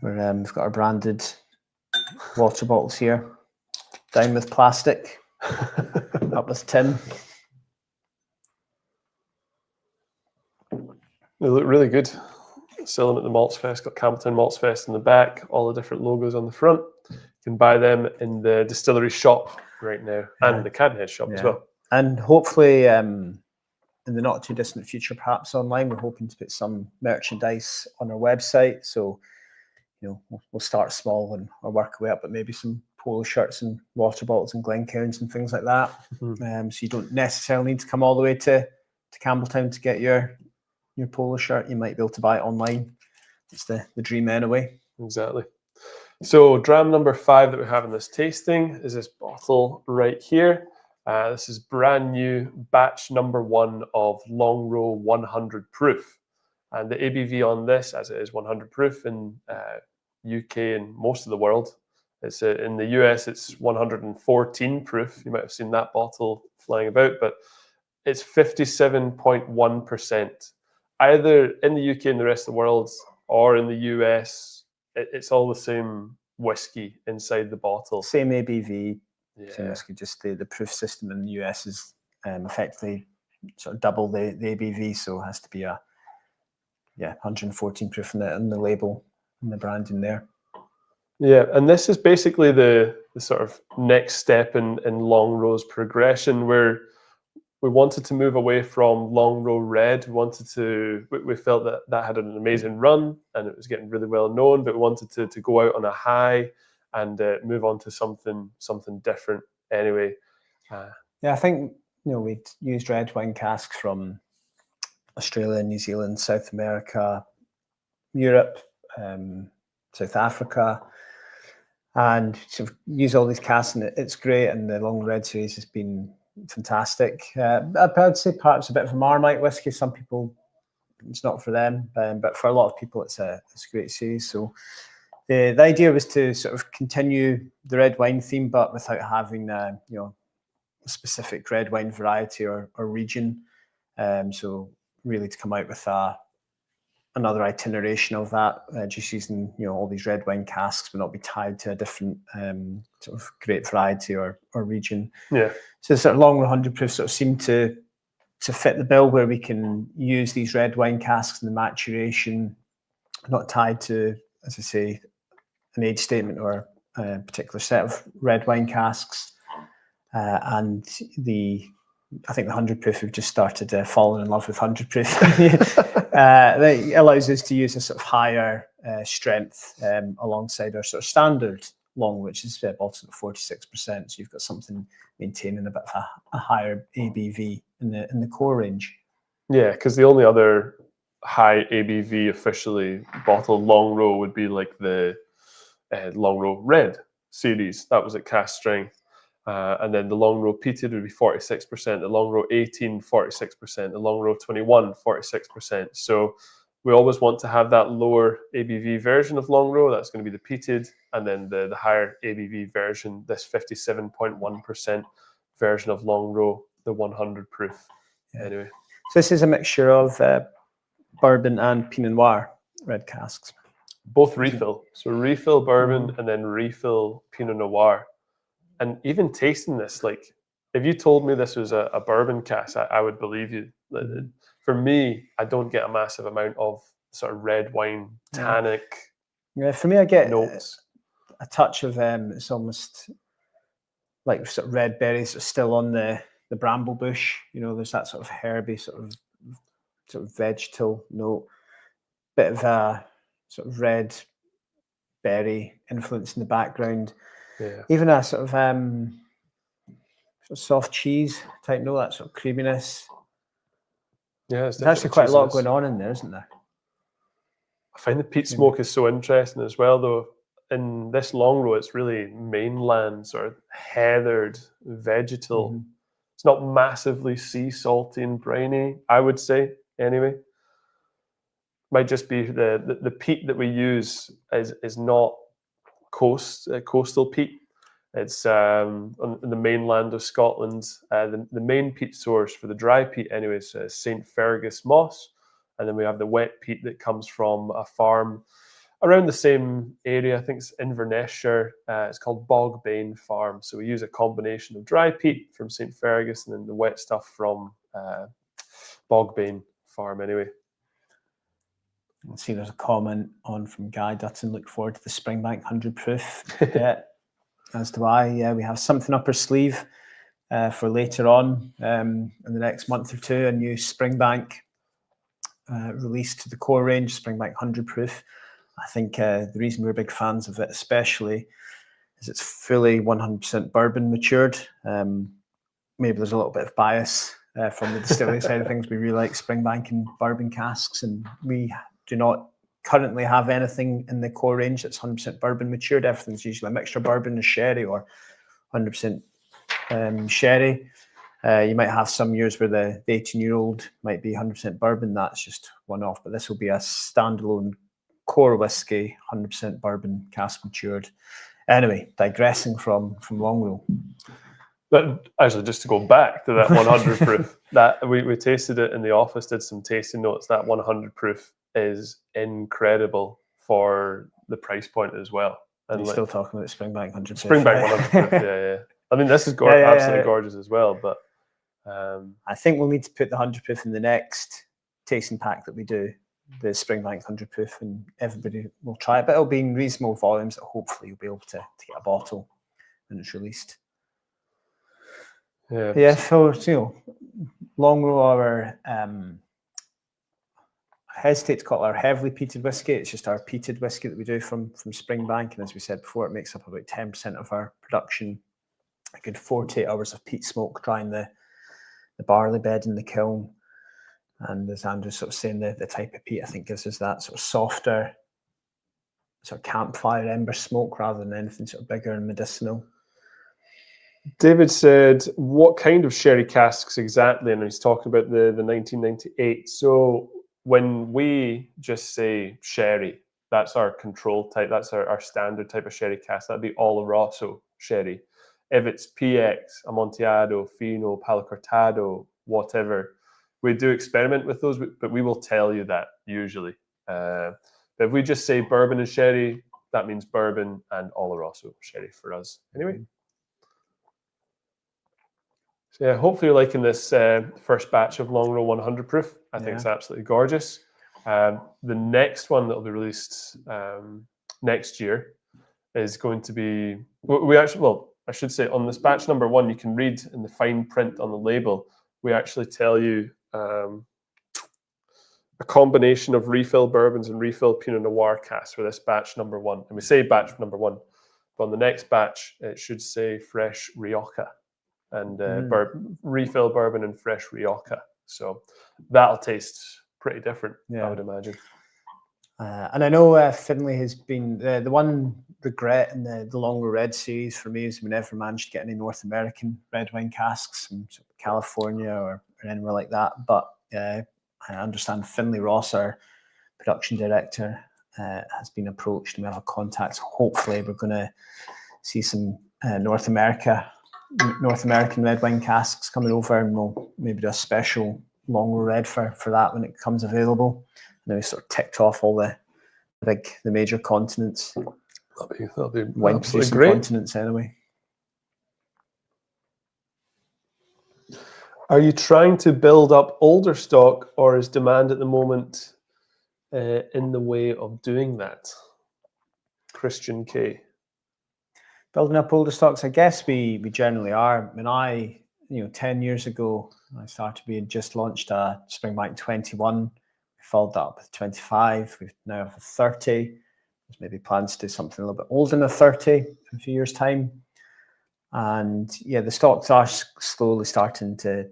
We've got our branded water bottles here. Down with plastic, up with tin. They look really good. Selling at the Malts Fest, got Campbelltown Malts Fest in the back, all the different logos on the front. You can buy them in the Distillery shop right now, and the Caddenhead shop as well. And hopefully, in the not too distant future, perhaps online, we're hoping to put some merchandise on our website. So, we'll start small and work our way up, but maybe some polo shirts and water bottles and Glencowns and things like that. So you don't necessarily need to come all the way to Campbelltown to get your polo shirt. You might be able to buy it online. It's the dream anyway. Exactly. So dram number 5 that we have in this tasting is this bottle right here. This is brand new batch number 1 of Longrow 100 proof. And the ABV on this, as it is 100 proof in UK and most of the world, it's in the US it's 114 proof. You might have seen that bottle flying about, but it's 57.1%. Either in the UK and the rest of the world, or in the US, it's all the same whiskey inside the bottle. Same ABV, same whiskey, just the proof system in the US is effectively sort of double the ABV, so it has to be 114 proof in the label and the branding there. Yeah, and this is basically the sort of next step in Longrow's progression, where we wanted to move away from Longrow Red. We felt that had an amazing run and it was getting really well known, but we wanted to go out on a high and move on to something different anyway. I think we'd used red wine casks from Australia, New Zealand, South America, Europe, South Africa, and sort of use all these casks, and it's great. And the Long Red series has been fantastic. I'd say perhaps a bit of a Marmite whiskey. Some people, it's not for them, but for a lot of people, it's a great series. So the idea was to sort of continue the red wine theme, but without having a specific red wine variety or region. So really to come out with another itineration of that, just using all these red wine casks, but not be tied to a different sort of grape variety or region. Yeah. So sort of Longrow 100 proof sort of seemed to fit the bill, where we can use these red wine casks in the maturation, not tied to, as I say, an age statement or a particular set of red wine casks. And I think the 100 proof, we've just started falling in love with 100 proof. That allows us to use a sort of higher strength alongside our sort of standard long, which is bottled at 46%. So you've got something maintaining a bit of a higher ABV in the core range. Yeah, because the only other high ABV officially bottled Longrow would be like the Longrow Red series. That was at cask strength. And then the Longrow Peated would be 46%, the Longrow 18, 46%, the Longrow 21, 46%. So we always want to have that lower ABV version of Longrow. That's going to be the Peated, and then the higher ABV version, this 57.1% version of Longrow, the 100 proof. Yeah. Anyway. So this is a mixture of bourbon and Pinot Noir red casks. Both refill. So refill bourbon and then refill Pinot Noir. And even tasting this, like, if you told me this was a bourbon cask, I would believe you. For me, I don't get a massive amount of sort of red wine tannic. Yeah, for me, I get notes. A touch of it's almost like sort of red berries are still on the bramble bush. There's that sort of herby sort of vegetal note, bit of a sort of red berry influence in the background. Yeah. Even a sort of soft cheese type note, that sort of creaminess. Yeah, it's There's actually definitely quite a lot cheesiness. going on in there, isn't there? I find the peat smoke is so interesting as well, though. In this Longrow, it's really mainland, sort of heathered, vegetal. It's not massively sea salty and briny, I would say, anyway. Might just be the peat that we use is not coastal peat. It's on the mainland of Scotland. The main peat source for the dry peat, anyway, is St. Fergus moss. And then we have the wet peat that comes from a farm around the same area. I think it's Inverness-shire. It's called Bogbane Farm. So we use a combination of dry peat from St. Fergus and then the wet stuff from Bogbane Farm, anyway. I'll see there's a comment on from Guy Dutton. Look forward to the Springbank 100 proof. As do I. Yeah, we have something up our sleeve for later on in the next month or two. A new Springbank released to the core range, Springbank 100 proof. I think the reason we're big fans of it, especially, is it's fully 100% bourbon matured. Maybe there's a little bit of bias from the distillery side of things. We really like Springbank and bourbon casks, and we do not currently have anything in the core range that's 100% bourbon matured. Everything's usually a mixture of bourbon and sherry, or 100% sherry. You might have some years where the 18-year-old might be 100% bourbon. That's just one off, but this will be a standalone core whiskey, 100% bourbon, cask matured. Anyway, digressing from Longrow. But actually, just to go back to that 100 proof, that we tasted it in the office, did some tasting notes. That 100 proof is incredible for the price point as well. And you're still talking about Springbank 100 proof. Springbank 100 proof, yeah. I mean, this is absolutely gorgeous as well. But I think we'll need to put the 100 proof in the next tasting pack that we do, the Springbank 100 proof, and everybody will try it. But it'll be in reasonable volumes that hopefully you'll be able to get a bottle when it's released. Yeah, so Longrow, our I hesitate to call it our heavily peated whiskey. It's just our peated whiskey that we do from Springbank, and as we said before, it makes up about 10% of our production. A good 48 hours of peat smoke drying the barley bed in the kiln, and as Andrew's sort of saying, the type of peat I think gives us that sort of softer, sort of campfire ember smoke rather than anything sort of bigger and medicinal. David said, what kind of sherry casks exactly? And he's talking about the 1998. So when we just say sherry, that's our control type. That's our standard type of sherry cask. That'd be Oloroso sherry. If it's PX, Amontillado, Fino, Palo Cortado, whatever, we do experiment with those, but we will tell you that usually. But if we just say bourbon and sherry, that means bourbon and Oloroso sherry for us. Anyway. So yeah, hopefully you're liking this first batch of Longrow 100 proof. I think it's absolutely gorgeous. The next one that will be released next year is going to be, I should say on this batch number 1, you can read in the fine print on the label, we actually tell you a combination of refill bourbons and refill Pinot Noir casks for this batch number 1. And we say batch number 1, but on the next batch, it should say fresh Rioja and refill bourbon and fresh Rioja. So that'll taste pretty different, I would imagine. And I know Finlay has been the one regret in the Longrow Red series for me is we never managed to get any North American red wine casks from California or anywhere like that. But I understand Finlay Ross, our production director, has been approached and we have contacts. Hopefully we're going to see some North American red wine casks coming over, and we'll maybe do a special Longrow Red for that when it comes available. And then we sort of ticked off all the major continents. That'll be wine producing great continents anyway. Are you trying to build up older stock, or is demand at the moment in the way of doing that? Christian K. Building up older stocks, I guess we generally are. I mean, 10 years ago, we had just launched a Springbank 21. We followed that up with 25. We've now have 30. there's maybe plans to do something a little bit older than a 30 in a few years' time. And yeah, the stocks are slowly starting to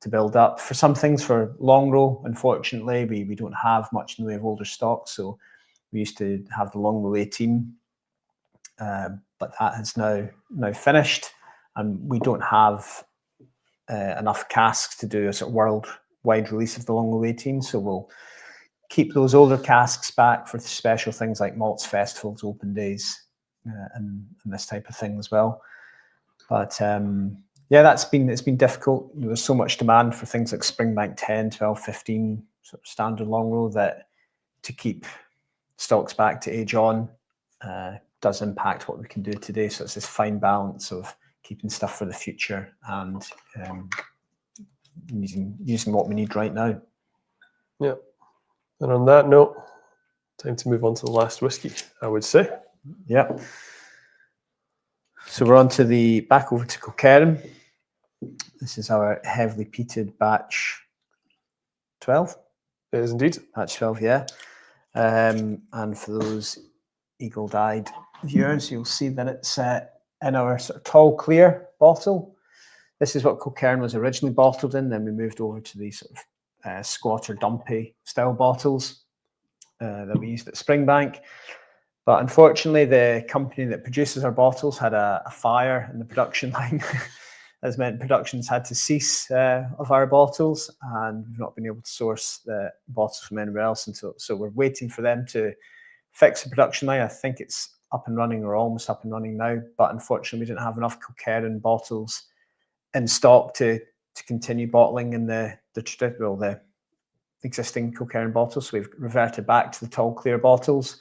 build up. For some things, for Longrow, unfortunately, we don't have much in the way of older stock. So we used to have the Longrow 18, but that has now finished, and we don't have enough casks to do a sort of worldwide release of the Longrow 18. So we'll keep those older casks back for special things like malts festivals, open days, and this type of thing as well. But yeah, it's been difficult. There's so much demand for things like Springbank 10, 12, 15 sort of standard Longrow that to keep stocks back to age on does impact what we can do today. So it's this fine balance of keeping stuff for the future and using what we need right now. Yeah. And on that note, time to move on to the last whiskey, I would say. Yep. So we're on to back over to Kilkerran. This is our heavily peated batch 12. It is indeed. Batch 12, yeah. And for those eagle-eyed viewers, you'll see that it's in our sort of tall clear bottle. This is what Kilkerran was originally bottled in. Then we moved over to these sort of squatter dumpy style bottles that we used at Springbank. But unfortunately, the company that produces our bottles had a fire in the production line. That's meant productions had to cease of our bottles, and we've not been able to source the bottles from anywhere else. And so we're waiting for them to fix the production line. I think it's up and running or almost up and running now. But unfortunately, we didn't have enough Kilkerran bottles in stock to continue bottling in the existing Kilkerran bottles. So we've reverted back to the tall clear bottles.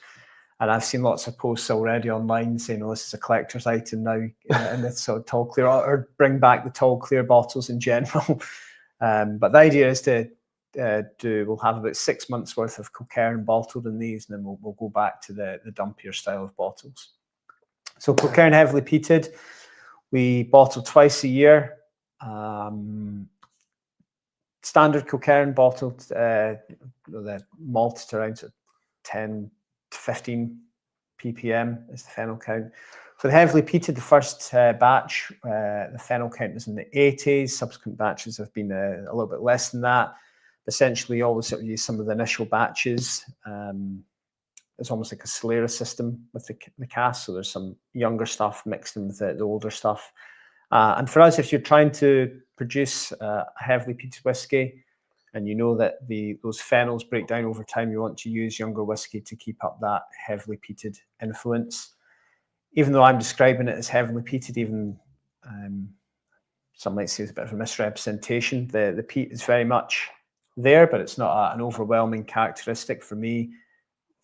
And I've seen lots of posts already online saying, "Oh, this is a collector's item now," and it's sort of tall clear, or bring back the tall clear bottles in general. But the idea is to we'll have about 6 months worth of Kilkerran bottled in these, and then we'll go back to the dumpier style of bottles. So Kilkerran heavily peated, we bottle twice a year. Standard Kilkerran bottled, the malted around 10 to 15 ppm is the phenol count. For the heavily peated, the first batch, the phenol count was in the 80s. Subsequent batches have been a little bit less than that. Essentially, always sort of use some of the initial batches. It's almost like a Solera system with the cask. So there's some younger stuff mixed in with the older stuff. And for us, if you're trying to produce a heavily peated whiskey, and you know that those phenols break down over time, you want to use younger whiskey to keep up that heavily peated influence. Even though I'm describing it as heavily peated, even some might say it's a bit of a misrepresentation. The peat is very much there, but it's not an overwhelming characteristic for me.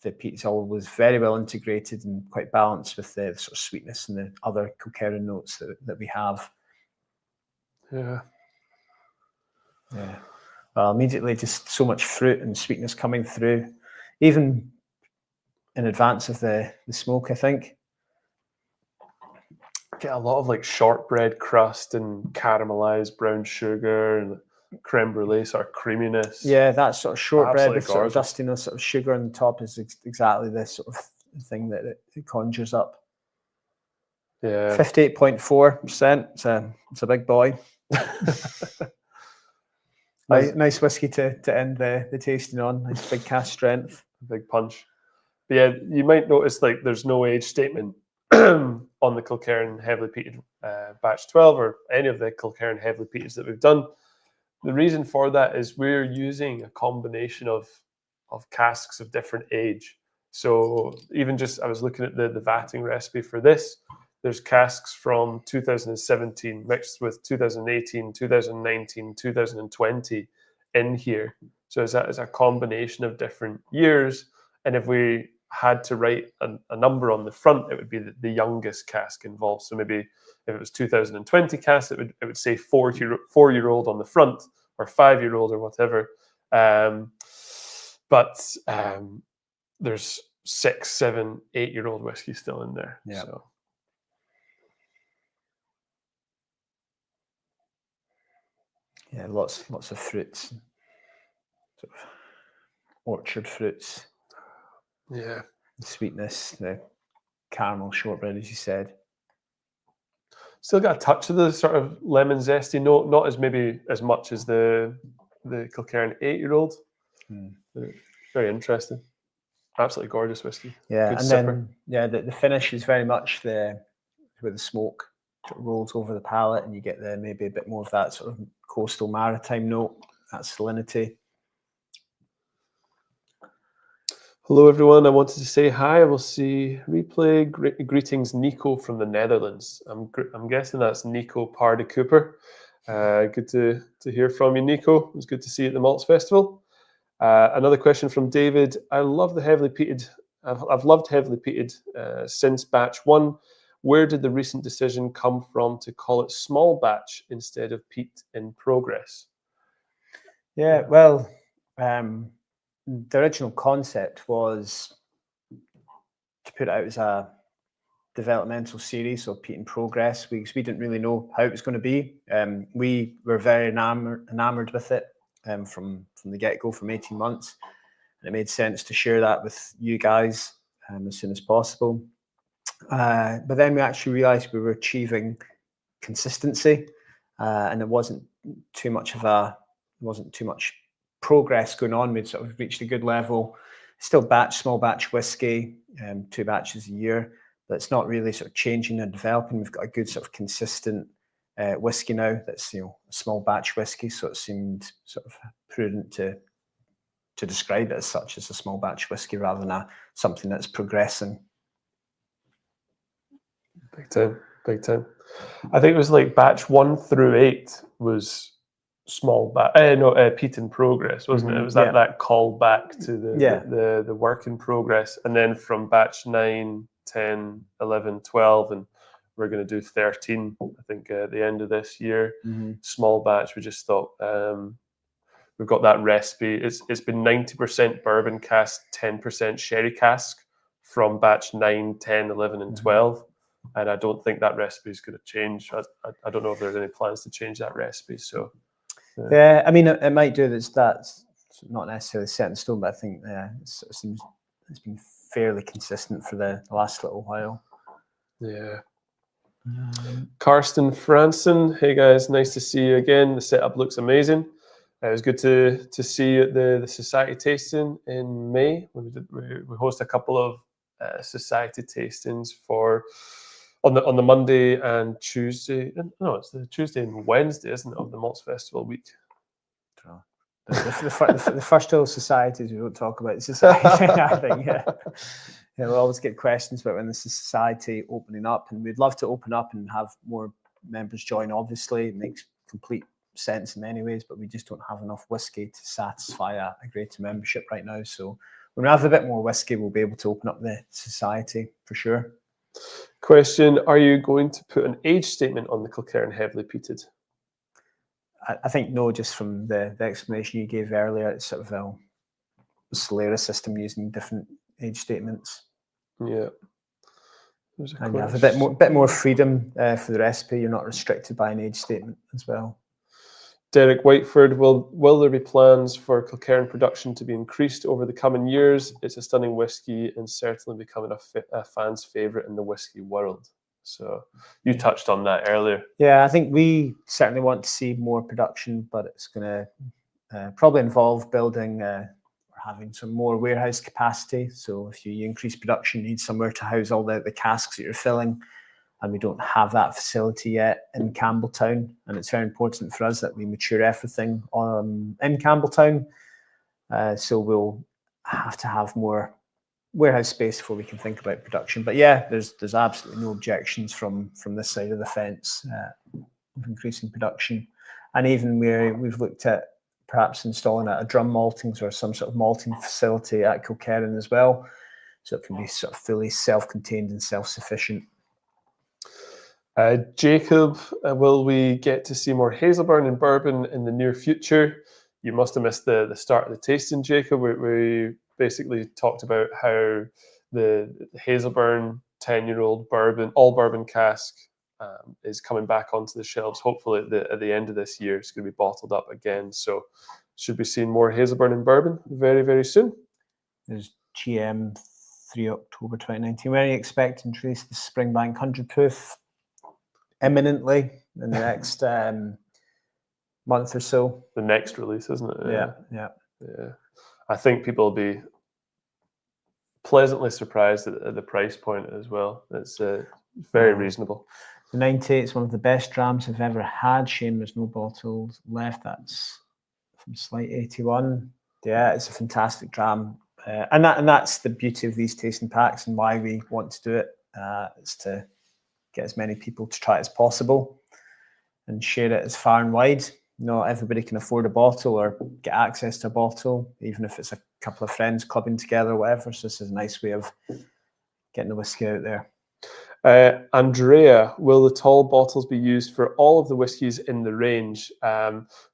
The peat is always very well integrated and quite balanced with the sort of sweetness and the other Kilkerran notes that we have. Yeah. Yeah. Well, immediately just so much fruit and sweetness coming through, even in advance of the smoke, I think. Get a lot of like shortbread crust and caramelized brown sugar and creme brulee sort of creaminess. Yeah, that sort of shortbread Absolutely with sort of gorgeous. dustiness, sort of sugar on the top is exactly the sort of thing that it conjures up. Yeah. 58.4%. It's a big boy. Nice whiskey to end the tasting on. Nice big cask strength. Big punch. But yeah, you might notice like there's no age statement on the Kilkerran heavily peated batch 12 or any of the Kilkerran heavily peated that we've done. The reason for that is we're using a combination of casks of different age. So even just, I was looking at the vatting recipe for this. There's casks from 2017 mixed with 2018, 2019, 2020 in here. So it's a combination of different years. And if we had to write a number on the front, it would be the youngest cask involved. So maybe if it was 2020 cask, it would say 4-year-old on the front or 5-year-old or whatever. But there's 6, 7, 8-year-old whiskey still in there. Yeah. So. Yeah, lots of fruits, sort of orchard fruits. Yeah. sweetness, the caramel shortbread, as you said. Still got a touch of the sort of lemon zesty note, not as maybe as much as the Kilkerran 8-year-old. Very interesting. Absolutely gorgeous whiskey. Yeah, Good and sipper. then the finish is very much where the smoke sort of rolls over the palate, and you get maybe a bit more of that sort of coastal maritime note, that salinity. Hello, everyone. I wanted to say hi. I will see replay. Greetings, Nico from the Netherlands. I'm guessing that's Nico Pardy Cooper. Good to hear from you, Nico. It was good to see you at the Malts Festival. Another question from David. I love the heavily peated. I've loved heavily peated since batch 1. Where did the recent decision come from to call it small batch instead of peat in progress? Yeah, well, the original concept was to put it out as a developmental series, so peat in progress. We didn't really know how it was going to be. We were very enamored with it from the get-go, from 18 months. And it made sense to share that with you guys as soon as possible. But then we actually realized we were achieving consistency, and it wasn't too much progress going on. We'd sort of reached a good level. Still small batch whiskey, 2 batches a year, but it's not really sort of changing and developing. We've got a good sort of consistent whiskey now that's, a small batch whiskey, so it seemed sort of prudent to describe it as such, as a small batch whiskey rather than something that's progressing. Big time. I think it was like batch 1 through 8 was small batch. Peat in progress, wasn't it? It was that call back to the work in progress, and then from batch 9, 10, 11, 12, and we're going to do 13. I think at the end of this year, small batch. We just thought. We've got that recipe. It's been 90% bourbon cask, 10% sherry cask from batch 9, 10, 11, and 12. And I don't think that recipe is going to change. I don't know if there's any plans to change that recipe. So, yeah, I mean, it might do that's not necessarily set in stone, but I think it seems it's been fairly consistent for the last little while. Yeah. Karsten Franson, hey guys, nice to see you again. The setup looks amazing. It was good to see you at the society tasting in May. We host a couple of society tastings on the Monday and Tuesday. No, it's the Tuesday and Wednesday, isn't it, of the Malts Festival week? The first two societies we don't talk about society. I think we'll always get questions about when this is society opening up, and we'd love to open up and have more members join. Obviously, it makes complete sense in many ways, but we just don't have enough whiskey to satisfy a greater membership right now. So when we have a bit more whiskey, we'll be able to open up the society for sure. Question: are you going to put an age statement on the Kilkerran heavily peated? I think no, just from the explanation you gave earlier, it's sort of a Solera system using different age statements. Yeah. And you have a bit more freedom for the recipe. You're not restricted by an age statement as well. Derek Whiteford, will there be plans for Kilkerran production to be increased over the coming years? It's a stunning whiskey and certainly becoming a fan's favourite in the whiskey world. So you touched on that earlier. Yeah, I think we certainly want to see more production, but it's going to probably involve building or having some more warehouse capacity. So if you increase production, you need somewhere to house all the casks that you're filling. And we don't have that facility yet in Campbelltown. And it's very important for us that we mature everything in Campbelltown. So we'll have to have more warehouse space before we can think about production. But yeah, there's absolutely no objections from this side of the fence of increasing production. And even we've looked at perhaps installing a drum maltings or some sort of malting facility at Kilkerran as well. So it can be sort of fully self-contained and self-sufficient. Jacob, will we get to see more Hazelburn and Bourbon in the near future? You must have missed the start of the tasting, Jacob. We basically talked about how the Hazelburn 10-year-old bourbon, all bourbon cask, is coming back onto the shelves. Hopefully at the end of this year, it's going to be bottled up again. So should be seeing more Hazelburn and Bourbon very, very soon. There's GM 3 October 2019. When are you expecting to release the Springbank 100 proof? Imminently in the next month or so. The next release, isn't it? Yeah. I think people will be pleasantly surprised at the price point as well. It's very reasonable. The 98 is one of the best drams I've ever had. Shame there's no bottles left. That's from Slight 81. Yeah, it's a fantastic dram. And that's the beauty of these tasting packs and why we want to do it. Is to get as many people to try it as possible and share it as far and wide. Not everybody can afford a bottle or get access to a bottle, even if it's a couple of friends clubbing together or whatever. So this is a nice way of getting the whiskey out there. Andrea, will the tall bottles be used for all of the whiskies in the range?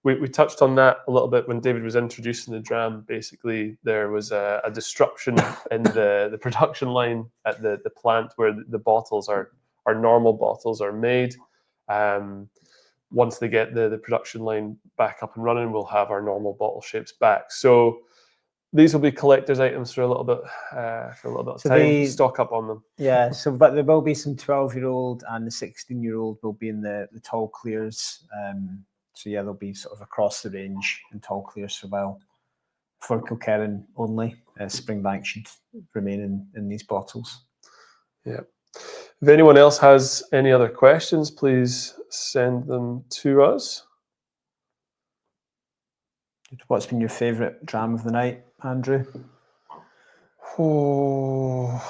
We touched on that a little bit when David was introducing the dram. Basically, there was a disruption in the production line at the plant where the bottles are normal bottles are made. Once they get the production line back up and running, we'll have our normal bottle shapes back. So these will be collector's items for a little bit of time. Stock up on them. Yeah. So, but there will be some 12-year-old and the 16-year-old will be in the tall clears. So yeah, they'll be sort of across the range in tall clears for a while. For Kilkerran only, Springbank should remain in these bottles. Yeah. If anyone else has any other questions, please send them to us. What's been your favourite dram of the night, Andrew? Oh,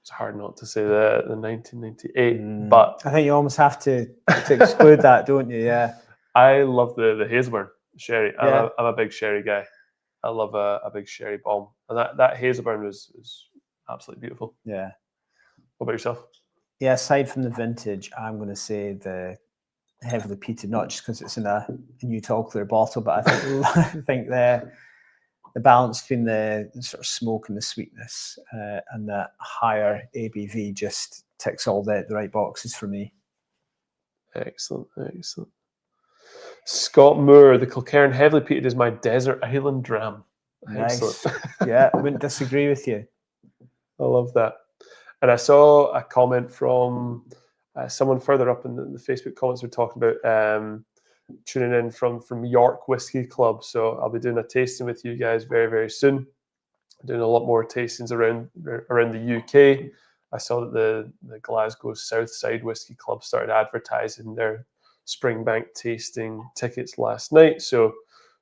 it's hard not to say the 1998, but I think you almost have to exclude that, don't you? Yeah. I love the Hazelburn sherry. Yeah. I'm a big sherry guy. I love a big sherry bomb, and that Hazelburn was absolutely beautiful. Yeah. What about yourself? Yeah, aside from the vintage, I'm going to say the heavily peated, not just because it's in a new tall clear bottle, but I think the balance between the sort of smoke and the sweetness and the higher ABV just ticks all the right boxes for me. Excellent. Scott Moore, the Kilkerran heavily peated is my desert island dram. Nice. Excellent. Yeah, I wouldn't disagree with you. I love that. And I saw a comment from someone further up in the Facebook comments. We're talking about tuning in from York Whiskey Club. So I'll be doing a tasting with you guys very, very soon. I'm doing a lot more tastings around the UK. I saw that the Glasgow Southside Whiskey Club started advertising their Springbank tasting tickets last night. So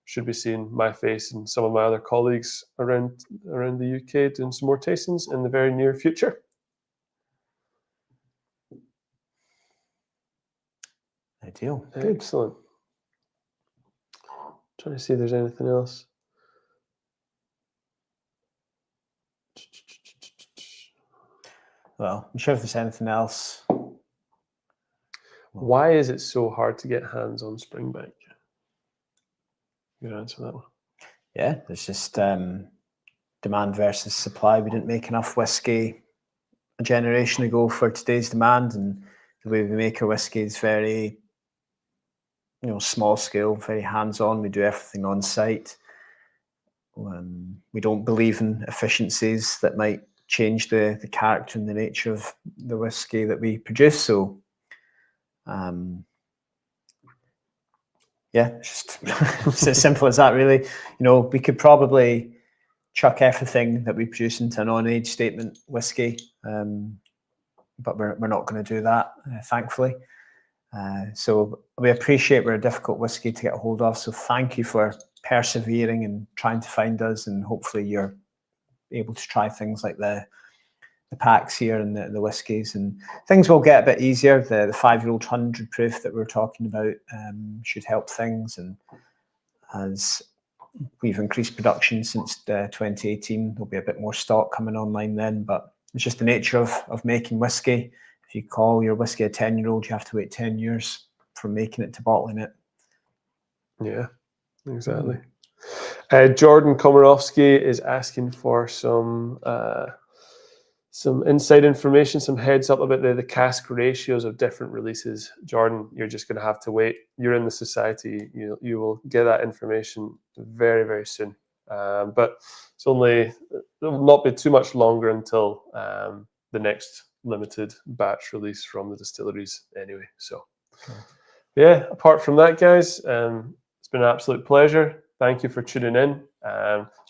should be seeing my face and some of my other colleagues around the UK doing some more tastings in the very near future. Ideal. Excellent. Trying to see if there's anything else. Well, I'm sure if there's anything else. Why is it so hard to get hands on Springbank? You can answer that one. Yeah, there's just demand versus supply. We didn't make enough whiskey a generation ago for today's demand, and the way we make our whiskey is very, small scale, very hands-on. We do everything on site. We don't believe in efficiencies that might change the character and the nature of the whiskey that we produce. So, yeah, it's as simple as that, really. We could probably chuck everything that we produce into an on-age statement whiskey, but we're not going to do that, thankfully. So we appreciate we're a difficult whiskey to get a hold of. So thank you for persevering and trying to find us, and hopefully you're able to try things like the packs here and the whiskies, and things will get a bit easier. The 5-year-old 100 proof that we're talking about should help things, and as we've increased production since 2018, there'll be a bit more stock coming online then, but it's just the nature of making whiskey. If you call your whiskey a 10-year-old, you have to wait 10 years from making it to bottling it. Yeah, exactly. Jordan Komorowski is asking for some inside information, some heads up about the cask ratios of different releases. Jordan, you're just going to have to wait. You're in the society. You will get that information very, very soon. But it's only will not be too much longer until the next limited batch release from the distilleries anyway. So, yeah, apart from that, guys, it's been an absolute pleasure. Thank you for tuning in.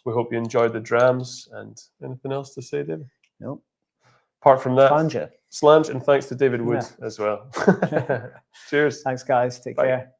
We hope you enjoyed the drams. And anything else to say, David? Nope. Apart from that, Slange. Slange, and thanks to David Wood as well. Cheers. Thanks, guys. Take Bye. care.